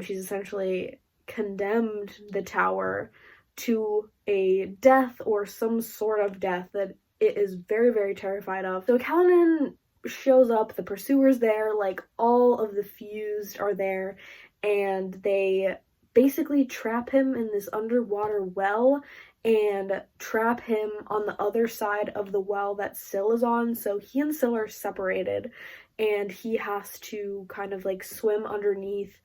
She's essentially condemned the tower to a death, or some sort of death that it is very, very terrified of. So Kaladin shows up, the pursuer's there, all of the Fused are there, and they basically trap him in this underwater well, and trap him on the other side of the well that Syl is on. So he and Syl are separated, and he has to kind of swim underneath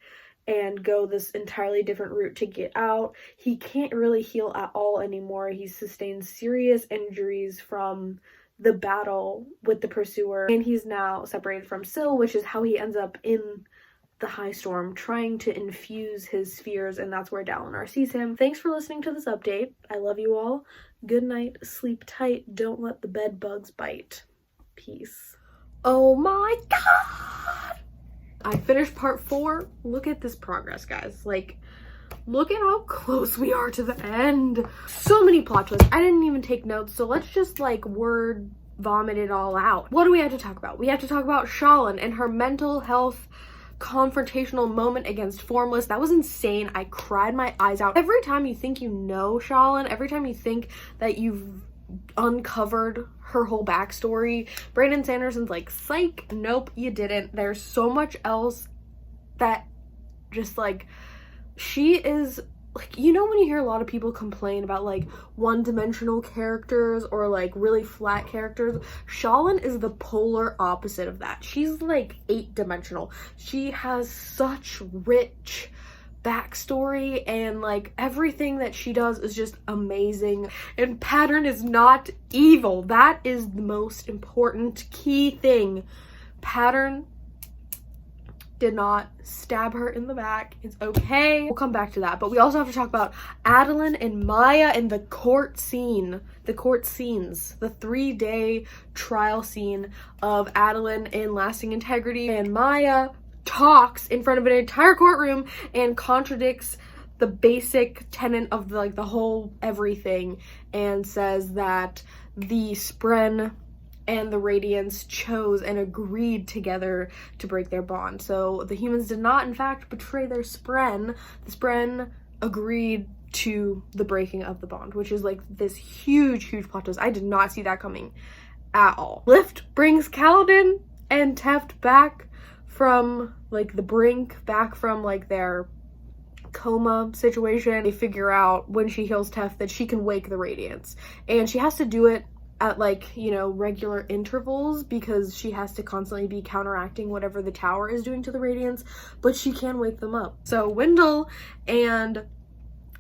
and go this entirely different route to get out. He can't really heal at all anymore. He's sustained serious injuries from the battle with the pursuer, and he's now separated from Syl, which is how he ends up in the High Storm, trying to infuse his spheres, and that's where Dalinar sees him. Thanks for listening to this update. I love you all. Good night, sleep tight, don't let the bed bugs bite. Peace. Oh my god! I finished part 4. Look at this progress, guys. Look at how close we are to the end. So many plot twists. I didn't even take notes, so let's just word vomit it all out. What do we have to talk about? We have to talk about Shallan and her mental health confrontational moment against Formless. That was insane. I cried my eyes out. Every time you think you know Shallan, every time you think that you've uncovered her whole backstory, Brandon Sanderson's psych, nope, you didn't. There's so much else that just she is when you hear a lot of people complain about one-dimensional characters or really flat characters, Shallan is the polar opposite of that. She's 8-dimensional. She has such rich backstory, and everything that she does is just amazing. And Pattern is not evil. That is the most important key thing. Pattern did not stab her in the back. It's okay. We'll come back to that. But we also have to talk about Adolin and Maya and the court scene. The court scenes. The 3-day trial scene of Adolin in Lasting Integrity. And Maya talks in front of an entire courtroom and contradicts the basic tenet of the whole everything, and says that the Spren and the Radiants chose and agreed together to break their bond. So the humans did not, in fact, betray their Spren. The Spren agreed to the breaking of the bond, which is this huge plot twist. I did not see that coming at all. Lift brings Kaladin and Teft back from like the brink, back from like their coma situation. They figure out when she heals Tef that she can wake the Radiants, and she has to do it at like, you know, regular intervals because she has to constantly be counteracting whatever the tower is doing to the Radiants, but she can wake them up. So Wendell and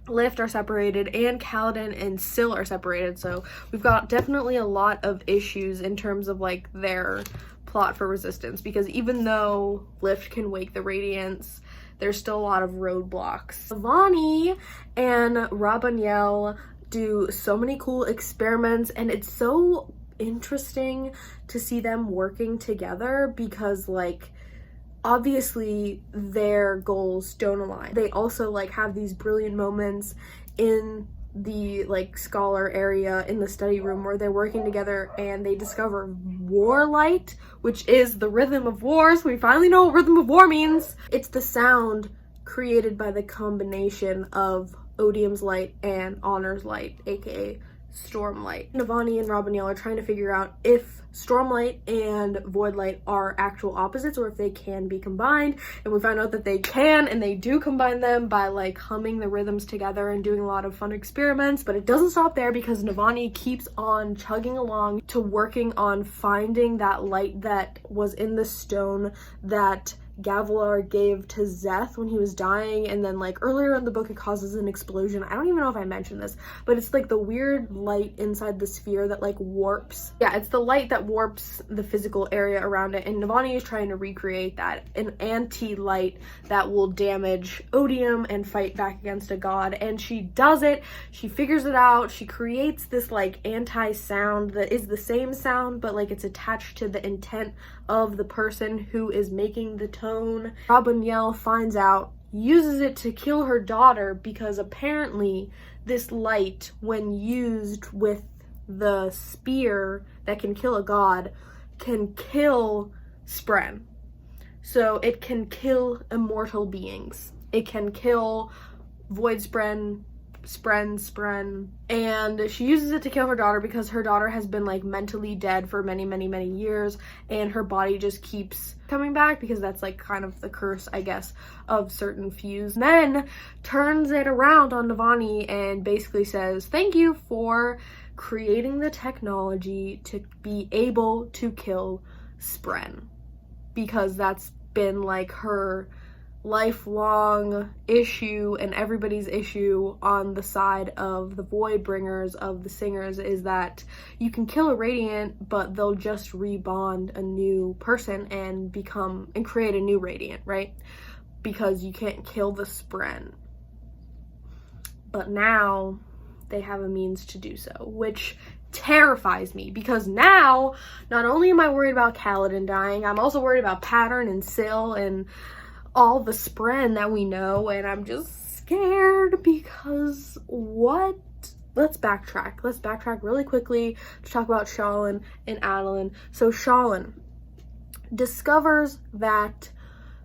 Lift are separated, and Kaladin and Syl are separated, so we've got definitely a lot of issues in terms of like their plot for Resistance, because even though Lift can wake the Radiants, there's still a lot of roadblocks. Navani and Rabaniel do so many cool experiments, and it's so interesting to see them working together because like obviously their goals don't align. They also like have these brilliant moments in the like scholar area in the study room where they're working together and they discover war light, which is the rhythm of war. So we finally know what rhythm of war means. It's the sound created by the combination of Odium's light and Honor's light, aka Stormlight. Navani and Rabaniel are trying to figure out if Stormlight and Voidlight are actual opposites or if they can be combined, and we find out that they can, and they do combine them by like humming the rhythms together and doing a lot of fun experiments. But it doesn't stop there because Navani keeps on chugging along to working on finding that light that was in the stone that Gavilar gave to Szeth when he was dying, and then like earlier in the book it causes an explosion. I don't even know if I mentioned this, but it's like the weird light inside the sphere that like warps. Yeah, it's the light that warps the physical area around it, and Navani is trying to recreate that, an anti-light that will damage Odium and fight back against a god, and she does it. She figures it out. She creates this like anti-sound that is the same sound, but like it's attached to the intent of the person who is making the tone. Rabaniel finds out, uses it to kill her daughter because apparently this light, when used with the spear that can kill a god, can kill Spren. So it can kill immortal beings. It can kill Void Spren, and she uses it to kill her daughter because her daughter has been like mentally dead for many years, and her body just keeps coming back because that's like kind of the curse, I guess, of certain fuse. Then turns it around on Navani and basically says, thank you for creating the technology to be able to kill Spren, because that's been like her lifelong issue and everybody's issue on the side of the Void Bringers, of the Singers, is that you can kill a Radiant but they'll just rebond a new person and create a new Radiant, right? Because you can't kill the Spren. But now they have a means to do so, which terrifies me, because now not only am I worried about Kaladin dying, I'm also worried about Pattern and Syl and all the Spren that we know, and I'm just scared because what? Let's backtrack really quickly to talk about Shallan and Adolin. So Shallan discovers that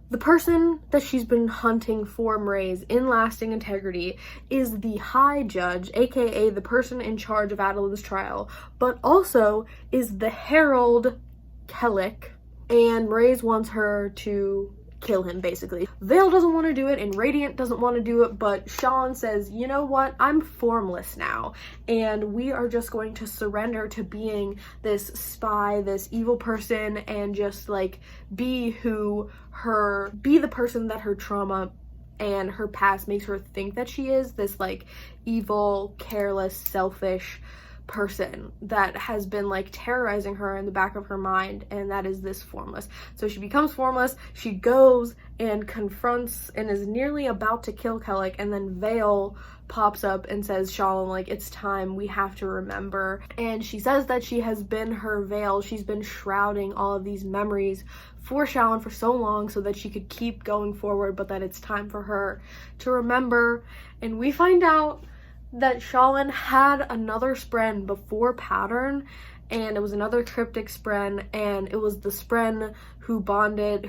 the person that she's been hunting for Mraize in Lasting Integrity is the High Judge, aka the person in charge of Adolin's trial, but also is the Herald Kellic, and Mraize wants her to kill him, basically. Vale doesn't want to do it, and Radiant doesn't want to do it, but Shallan says, you know what, I'm formless now, and we are just going to surrender to being this spy, this evil person, and just like be the person that her trauma and her past makes her think that she is, this like evil, careless, selfish person that has been like terrorizing her in the back of her mind, and that is this Formless. So she becomes Formless, she goes and confronts and is nearly about to kill Kellic, and then Vale pops up and says, Shallan, like, it's time, we have to remember. And she says that she has been her veil, she's been shrouding all of these memories for Shallan for so long so that she could keep going forward, but that it's time for her to remember. And we find out that Shallan had another Spren before Pattern, and it was another cryptic Spren, and it was the Spren who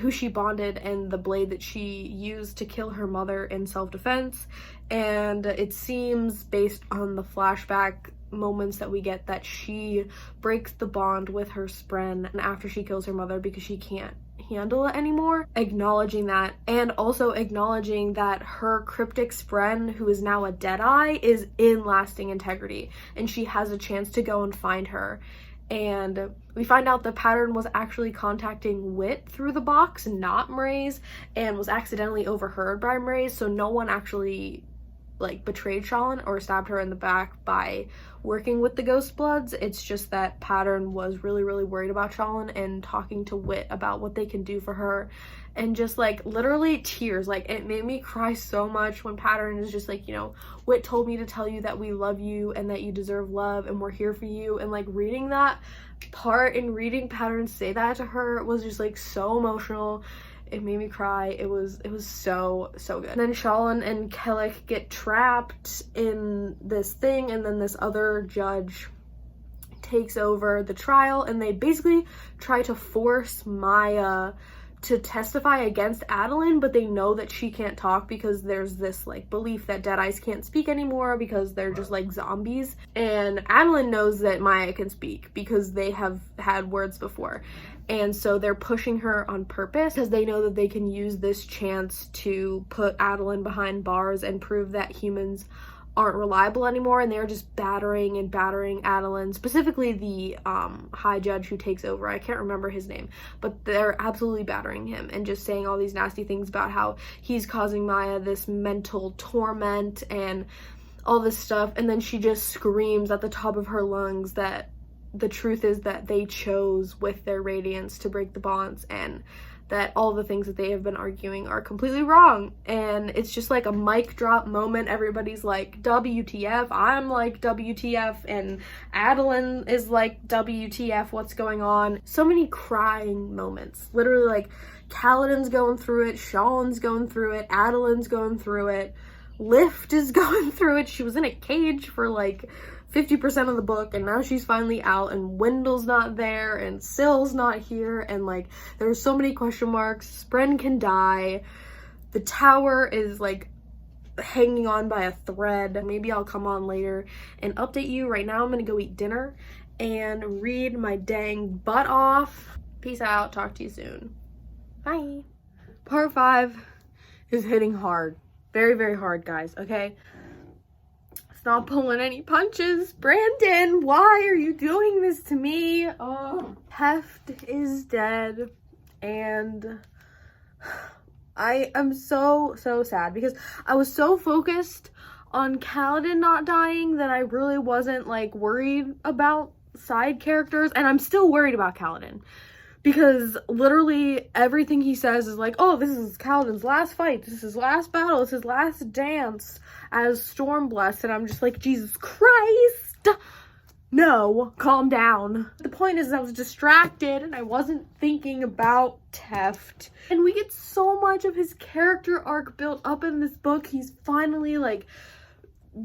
she bonded, and the blade that she used to kill her mother in self-defense. And it seems, based on the flashback moments that we get, that she breaks the bond with her Spren and after she kills her mother because she can't handle it anymore, acknowledging that, and also acknowledging that her cryptic friend, who is now a Deadeye, is in lasting integrity, and she has a chance to go and find her. And we find out the pattern was actually contacting Wit through the box, not Mraize, and was accidentally overheard by Mraize, so no one actually like betrayed Shallan or stabbed her in the back by working with the Ghost Bloods. It's just that Pattern was really worried about Shallan and talking to Wit about what they can do for her, and just like literally tears. Like, it made me cry so much when Pattern is just like, you know, Wit told me to tell you that we love you and that you deserve love and we're here for you. And like reading that part and reading Pattern say that to her was just like so emotional. It made me cry. It was so good. And then Shallan and Kellic get trapped in this thing, and then this other judge takes over the trial, and they basically try to force Maya to testify against Adeline, but they know that she can't talk because there's this like belief that Deadeyes can't speak anymore because they're just like zombies. And Adeline knows that Maya can speak because they have had words before. And so they're pushing her on purpose because they know that they can use this chance to put Adeline behind bars and prove that humans aren't reliable anymore. And they're just battering Adeline, specifically the high judge who takes over. I can't remember his name, but they're absolutely battering him and just saying all these nasty things about how he's causing Maya this mental torment and all this stuff. And then she just screams at the top of her lungs that the truth is that they chose with their radiance to break the bonds, and that all the things that they have been arguing are completely wrong. And it's just like a mic drop moment. Everybody's like, WTF, I'm like, WTF, and Adeline is like, WTF, what's going on? So many crying moments. Literally, like, Kaladin's going through it, Shallan's going through it, Adeline's going through it, Lift is going through it. She was in a cage for like 50% of the book, and now she's finally out, and Wendell's not there, and Syl's not here, and like there's so many question marks. Spren can die. The tower is like hanging on by a thread. Maybe I'll come on later and update you. Right now I'm gonna go eat dinner and read my dang butt off. Peace out. Talk to you soon. Bye. Part 5 is hitting hard. Very hard, guys, okay? It's not pulling any punches. Brandon, why are you doing this to me? Oh, Heft is dead, and I am so sad because I was so focused on Kaladin not dying that I really wasn't like worried about side characters, and I'm still worried about Kaladin. Because literally everything he says is like, oh, this is Kaladin's last fight, this is his last battle, it's his last dance as Stormblessed, and I'm just like, Jesus Christ! No, calm down. The point is I was distracted and I wasn't thinking about Teft. And we get so much of his character arc built up in this book. He's finally like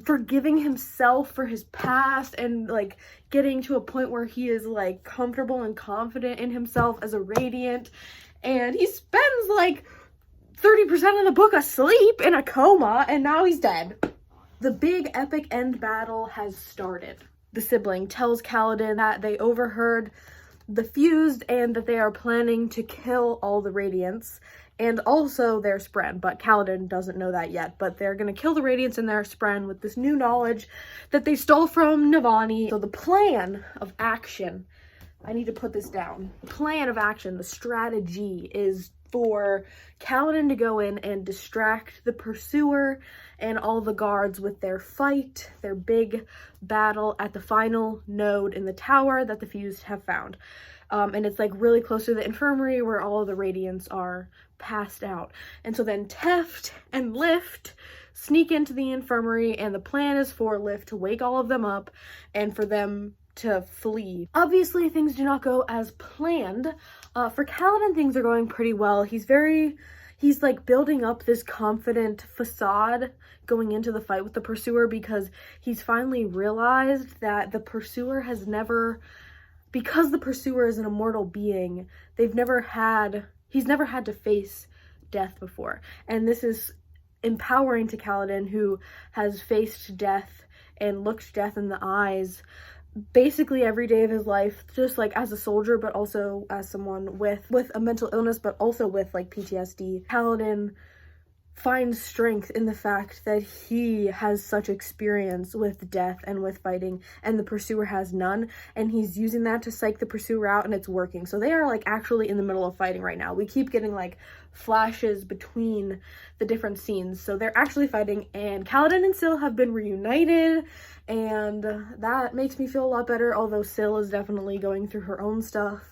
forgiving himself for his past and like getting to a point where he is like comfortable and confident in himself as a Radiant, and he spends like 30% of the book asleep in a coma, and now he's dead. The big epic end battle has started. The sibling tells Kaladin that they overheard the fused and that they are planning to kill all the Radiants, and also their Spren, but Kaladin doesn't know that yet. But they're gonna kill the Radiants and their Spren with this new knowledge that they stole from Navani. So the plan of action, I need to put this down. The plan of action, the strategy, is for Kaladin to go in and distract the Pursuer and all the guards with their fight, their big battle at the final node in the tower that the Fused have found. And it's like really close to the infirmary where all of the Radiants are passed out. And so then Teft and Lift sneak into the infirmary, and the plan is for Lift to wake all of them up and for them to flee. Obviously, things do not go as planned. For Kaladin, things are going pretty well. He's like building up this confident facade going into the fight with the Pursuer, because he's finally realized that the Pursuer has never, because the Pursuer is an immortal being, he's never had to face death before. And this is empowering to Kaladin, who has faced death and looked death in the eyes basically every day of his life, just like as a soldier, but also as someone with a mental illness, but also with like PTSD. Kaladin finds strength in the fact that he has such experience with death and with fighting, and the pursuer has none, and he's using that to psych the pursuer out, and it's working. So they are like actually in the middle of fighting right now. We keep getting like flashes between the different scenes, so they're actually fighting, and Kaladin and Syl have been reunited, and that makes me feel a lot better, although Syl is definitely going through her own stuff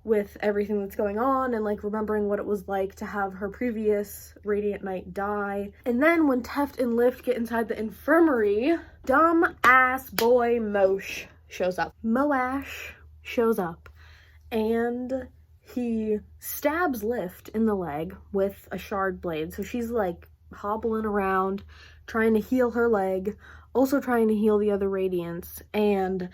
with everything that's going on, and like remembering what it was like to have her previous Radiant Knight die. And then when Teft and Lift get inside the infirmary, dumb ass boy Moash shows up. Moash shows up, and he stabs Lift in the leg with a shard blade. So she's like hobbling around, trying to heal her leg, also trying to heal the other Radiants, and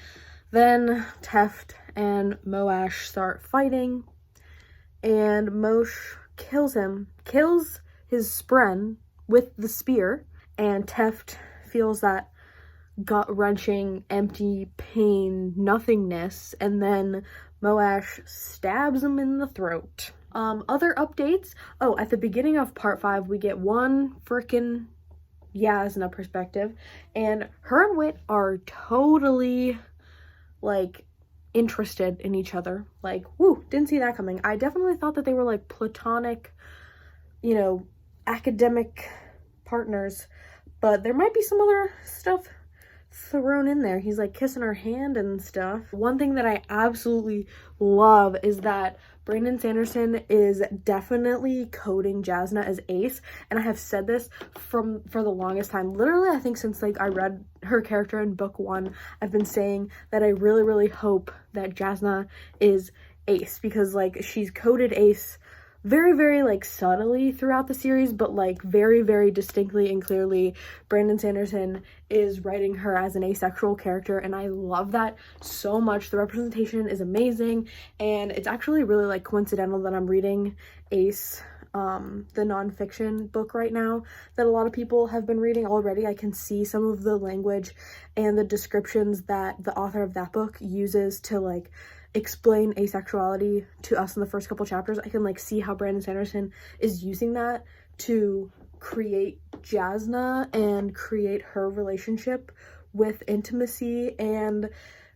then Teft and Moash start fighting, and Moash kills his spren with the spear, and Teft feels that gut-wrenching, empty pain, nothingness, and then Moash stabs him in the throat. Other updates. Oh, at the beginning of part 5, we get one frickin' Yasna perspective, and her and Wit are totally like interested in each other. Like, woo, didn't see that coming. I definitely thought that they were like platonic, you know, academic partners, but there might be some other stuff thrown in there. He's like kissing her hand and stuff. One thing that I absolutely love is that Brandon Sanderson is definitely coding Jasna as Ace, and I have said this for the longest time. Literally, I think since like I read her character in book 1, I've been saying that I really, really hope that Jasna is Ace, because like she's coded Ace very, very like subtly throughout the series, but like very, very distinctly and clearly Brandon Sanderson is writing her as an asexual character, and I love that so much. The representation is amazing, and it's actually really like coincidental that I'm reading Ace, the nonfiction book right now that a lot of people have been reading already. I can see some of the language and the descriptions that the author of that book uses to like explain asexuality to us in the first couple chapters. I can like see how Brandon Sanderson is using that to create Jasna and create her relationship with intimacy, and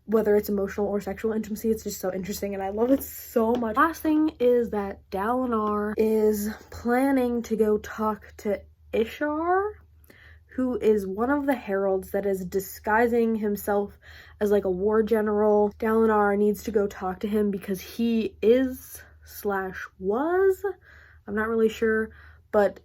whether it's emotional or sexual intimacy, it's just so interesting and I love it so much. Last thing is that Dalinar is planning to go talk to Ishar, who is one of the heralds that is disguising himself as like a war general. Dalinar needs to go talk to him because he is / was, I'm not really sure, but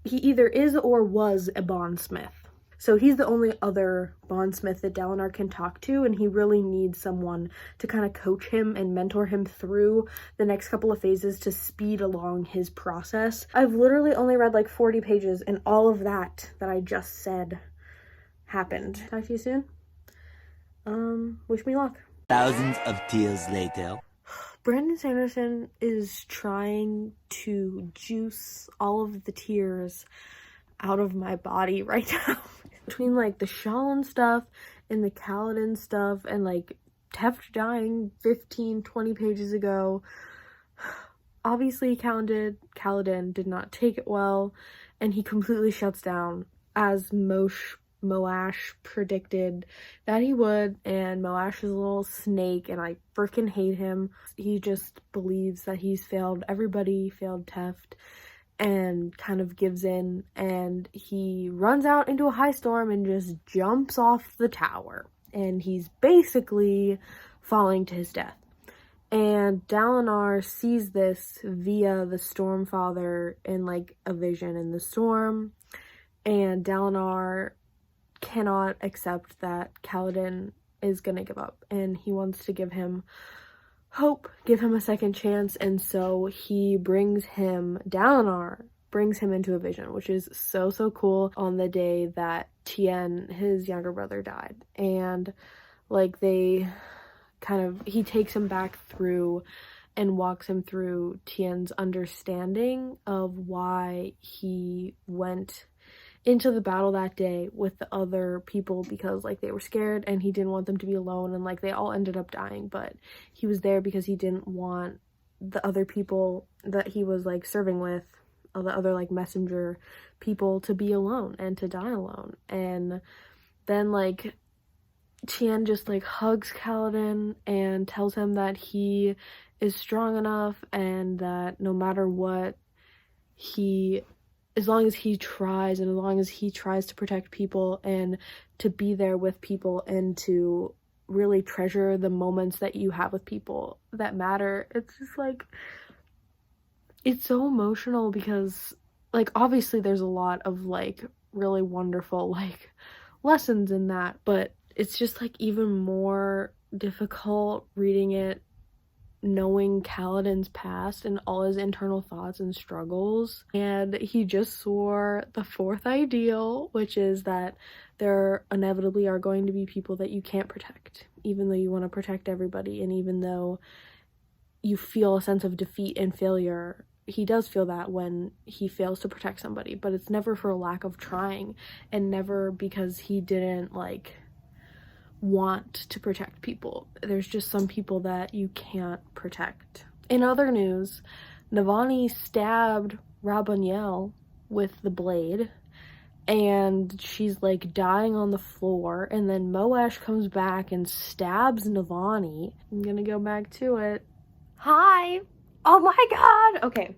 he either is or was a bondsmith. So he's the only other bondsmith that Dalinar can talk to, and he really needs someone to kind of coach him and mentor him through the next couple of phases to speed along his process. I've literally only read like 40 pages, and all of that I just said happened. Talk to you soon. Wish me luck. Thousands of tears later. Brandon Sanderson is trying to juice all of the tears out of my body right now. Between like the Shallan stuff and the Kaladin stuff and like Teft dying 15-20 pages ago, obviously Kaladin did not take it well, and he completely shuts down, as Moash predicted that he would, and Moash is a little snake and I freaking hate him. He just believes that he's failed everybody, failed Teft, and kind of gives in, and he runs out into a high storm and just jumps off the tower, and he's basically falling to his death. And Dalinar sees this via the Stormfather in like a vision in the storm, and Dalinar cannot accept that Kaladin is gonna give up, and he wants to give him hope, give him a second chance, and so Dalinar brings him into a vision, which is so cool, on the day that Tien, his younger brother, died. And like he takes him back through and walks him through Tien's understanding of why he went into the battle that day with the other people because like they were scared and he didn't want them to be alone, and like they all ended up dying, but he was there because he didn't want the other people that he was like serving with, all the other like messenger people, to be alone and to die alone. And then like Tien just like hugs Kaladin and tells him that he is strong enough and that no matter what, as long as he tries and as long as he tries to protect people and to be there with people and to really treasure the moments that you have with people that matter. It's just like, it's so emotional because like obviously there's a lot of like really wonderful like lessons in that, but it's just like even more difficult reading it knowing Kaladin's past and all his internal thoughts and struggles. And he just swore the fourth ideal, which is that there inevitably are going to be people that you can't protect, even though you want to protect everybody, and even though you feel a sense of defeat and failure. He does feel that when he fails to protect somebody, but it's never for a lack of trying, and never because he didn't like want to protect people. There's just some people that you can't protect. In other news, Navani stabbed Rabaniel with the blade, and she's like dying on the floor, and then Moash comes back and stabs Navani. I'm gonna go back to it. Hi! Oh my god! Okay.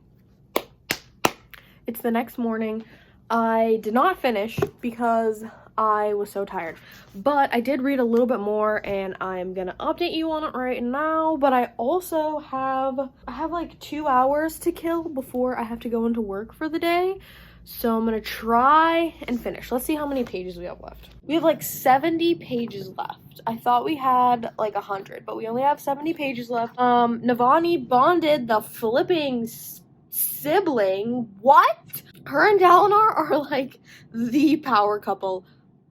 It's the next morning. I did not finish because I was so tired, but I did read a little bit more and I'm gonna update you on it right now. But I also have like 2 hours to kill before I have to go into work for the day, so I'm gonna try and finish. Let's see how many pages we have left. We have like 70 pages left. I thought we had like 100, but we only have 70 pages left. Navani bonded the flipping sibling. What? Her and Dalinar are like the power couple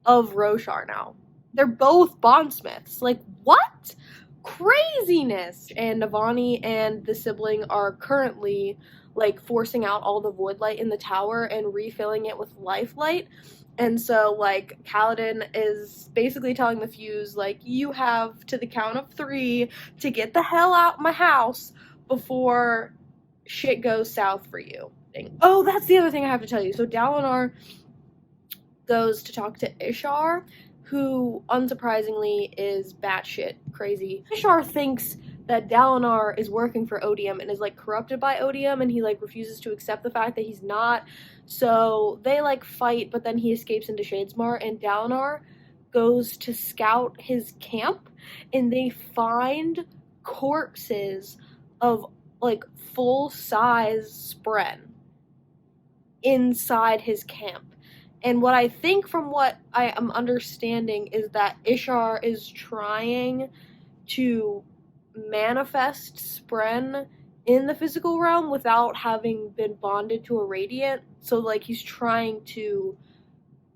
of Roshar now. They're both bondsmiths. Like, what? Craziness! And Navani and the sibling are currently like forcing out all the void light in the tower and refilling it with life light. And so like Kaladin is basically telling the Fuse like, you have to the count of 3 to get the hell out my house before shit goes south for you. Oh, that's the other thing I have to tell you. So Dalinar goes to talk to Ishar, who unsurprisingly is batshit crazy. Ishar thinks that Dalinar is working for Odium and is like corrupted by Odium, and he like refuses to accept the fact that he's not. So they like fight, but then he escapes into Shadesmar, and Dalinar goes to scout his camp, and they find corpses of like full-size Spren inside his camp. And what I think from what I am understanding is that Ishar is trying to manifest Spren in the physical realm without having been bonded to a Radiant. So like he's trying to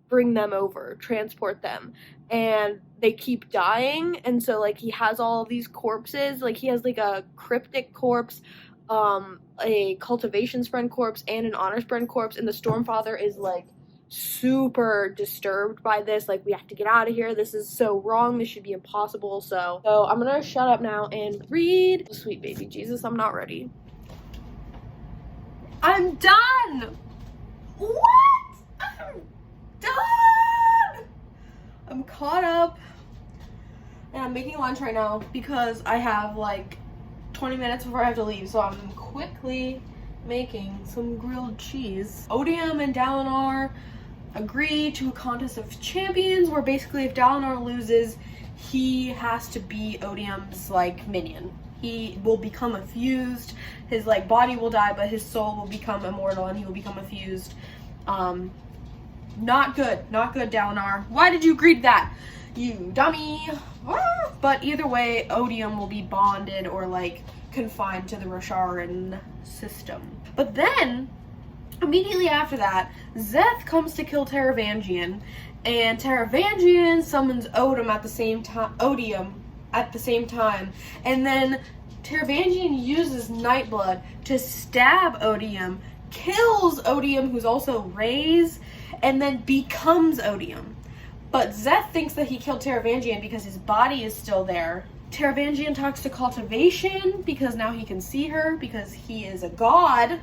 bring them over, transport them, and they keep dying. And so like he has all of these corpses. Like he has like a cryptic corpse, a cultivation Spren corpse, and an honor Spren corpse, and the Stormfather is like super disturbed by this. Like, we have to get out of here, this is so wrong, this should be impossible. So I'm gonna shut up now and read. Sweet baby Jesus, I'm not ready. I'm done. What? I'm done. I'm caught up and I'm making lunch right now because I have like 20 minutes before I have to leave, so I'm quickly making some grilled cheese. Odium and Dalinar agree to a contest of champions where basically if Dalinar loses, he has to be Odium's like minion. He will become infused, his like body will die, but his soul will become immortal and he will become infused. Not good, Dalinar. Why did you agree to that, you dummy? But either way, Odium will be bonded or like confined to the Rosharan system. But then immediately after that, Szeth comes to kill Taravangian, and Taravangian summons Odium at the same time, and then Taravangian uses Nightblood to stab Odium, kills Odium, who's also Ray's, and then becomes Odium. But Szeth thinks that he killed Taravangian because his body is still there. Taravangian talks to Cultivation because now he can see her because he is a god.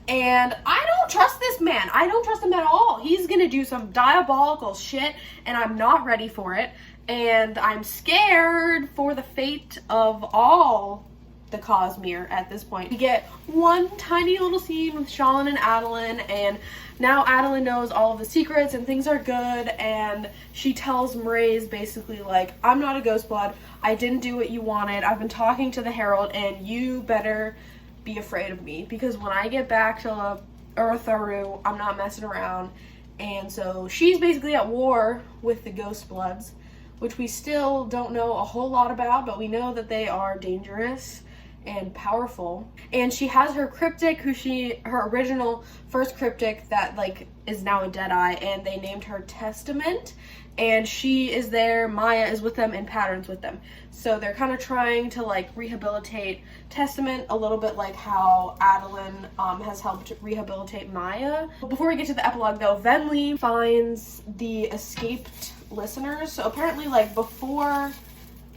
And I don't trust this man. I don't trust him at all. He's gonna do some diabolical shit and I'm not ready for it. And I'm scared for the fate of all the Cosmere at this point. We get one tiny little scene with Shallan and Adolin, and now Adolin knows all of the secrets and things are good, and she tells Mraize basically like, I'm not a ghost blood, I didn't do what you wanted, I've been talking to the Herald and you better be afraid of me because when I get back to Urithiru, I'm not messing around. And so she's basically at war with the Ghost Bloods, which we still don't know a whole lot about, but we know that they are dangerous and powerful. And she has her cryptic, her original first cryptic that like is now a Deadeye, and they named her Testament, and she is there, Maya is with them, and Pattern's with them. So they're kind of trying to like rehabilitate Testament a little bit like how Adolin has helped rehabilitate Maya. Before we get to the epilogue though, Venli finds the escaped listeners. So apparently like before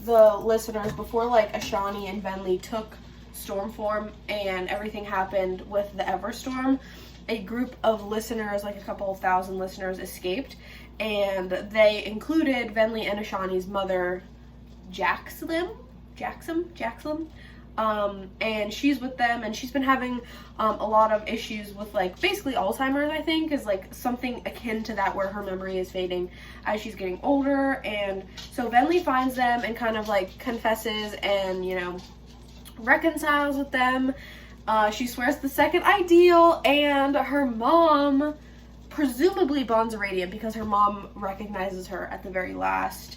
the listeners, before like Ashani and Venli took Stormform and everything happened with the Everstorm, a group of listeners, like a couple thousand listeners, escaped, and they included Venli and Ashani's mother, Jaxlim, and she's with them, and she's been having a lot of issues with like basically Alzheimer's, I think, is like something akin to that, where her memory is fading as she's getting older. And so Venli finds them and kind of like confesses and, you know, reconciles with them. She swears the second ideal, and her mom presumably bonds Irradiant because her mom recognizes her at the very last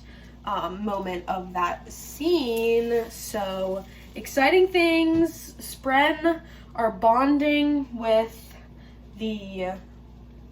moment of that scene. So exciting things. Spren are bonding with the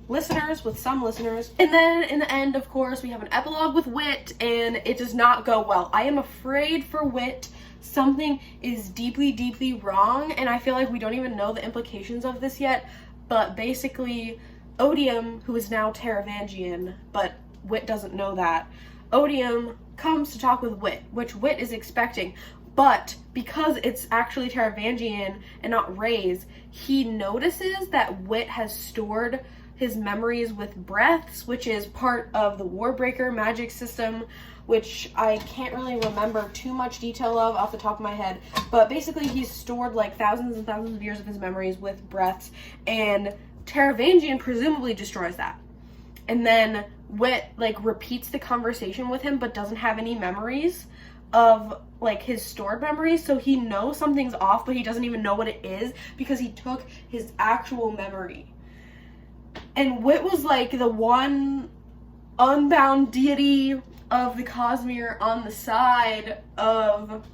listeners, with some listeners. And then in the end, of course, we have an epilogue with Wit, and it does not go well. I am afraid for Wit. Something is deeply, deeply wrong, and I feel like we don't even know the implications of this yet. But basically, Odium, who is now Taravangian, but Wit doesn't know that, Odium comes to talk with Wit, which Wit is expecting. But because it's actually Taravangian and not Ray's, he notices that Wit has stored his memories with breaths, which is part of the Warbreaker magic system, which I can't really remember too much detail of off the top of my head. But basically he's stored like thousands and thousands of years of his memories with breaths, and Taravangian presumably destroys that. And then Wit like repeats the conversation with him but doesn't have any memories of like his stored memories, so he knows something's off, but he doesn't even know what it is because he took his actual memory. And Wit was like the one unbound deity of the Cosmere on the side of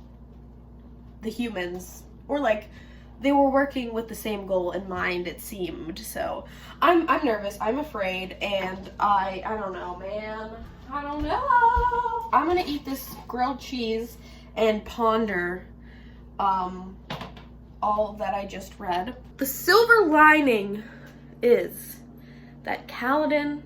the humans, or like they were working with the same goal in mind, it seemed. So I'm nervous, I'm afraid, and I don't know, man. I don't know. I'm gonna eat this grilled cheese and ponder all that I just read. The silver lining is that Kaladin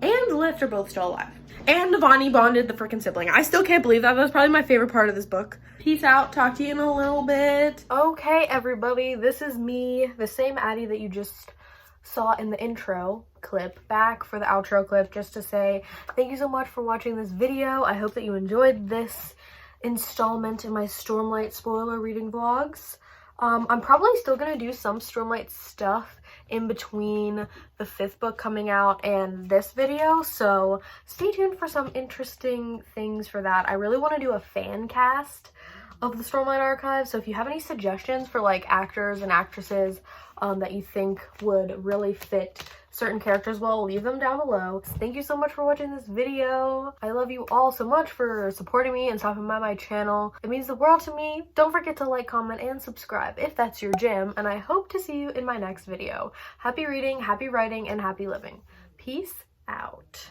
and Lift are both still alive. And Navani bonded the freaking sibling. I still can't believe that. That was probably my favorite part of this book. Peace out. Talk to you in a little bit. Okay, everybody. This is me, the same Addie that you just saw in the intro clip, back for the outro clip just to say thank you so much for watching this video. I hope that you enjoyed this installment in my Stormlight spoiler reading vlogs. I'm probably still gonna do some Stormlight stuff in between the 5th book coming out and this video, so stay tuned for some interesting things for that. I really want to do a fan cast of the Stormlight Archive, so if you have any suggestions for like actors and actresses that you think would really fit certain characters well, leave them down below. Thank you so much for watching this video. I love you all so much for supporting me and stopping by my channel. It means the world to me. Don't forget to like, comment, and subscribe if that's your jam, and I hope to see you in my next video. Happy reading, happy writing, and happy living. Peace out.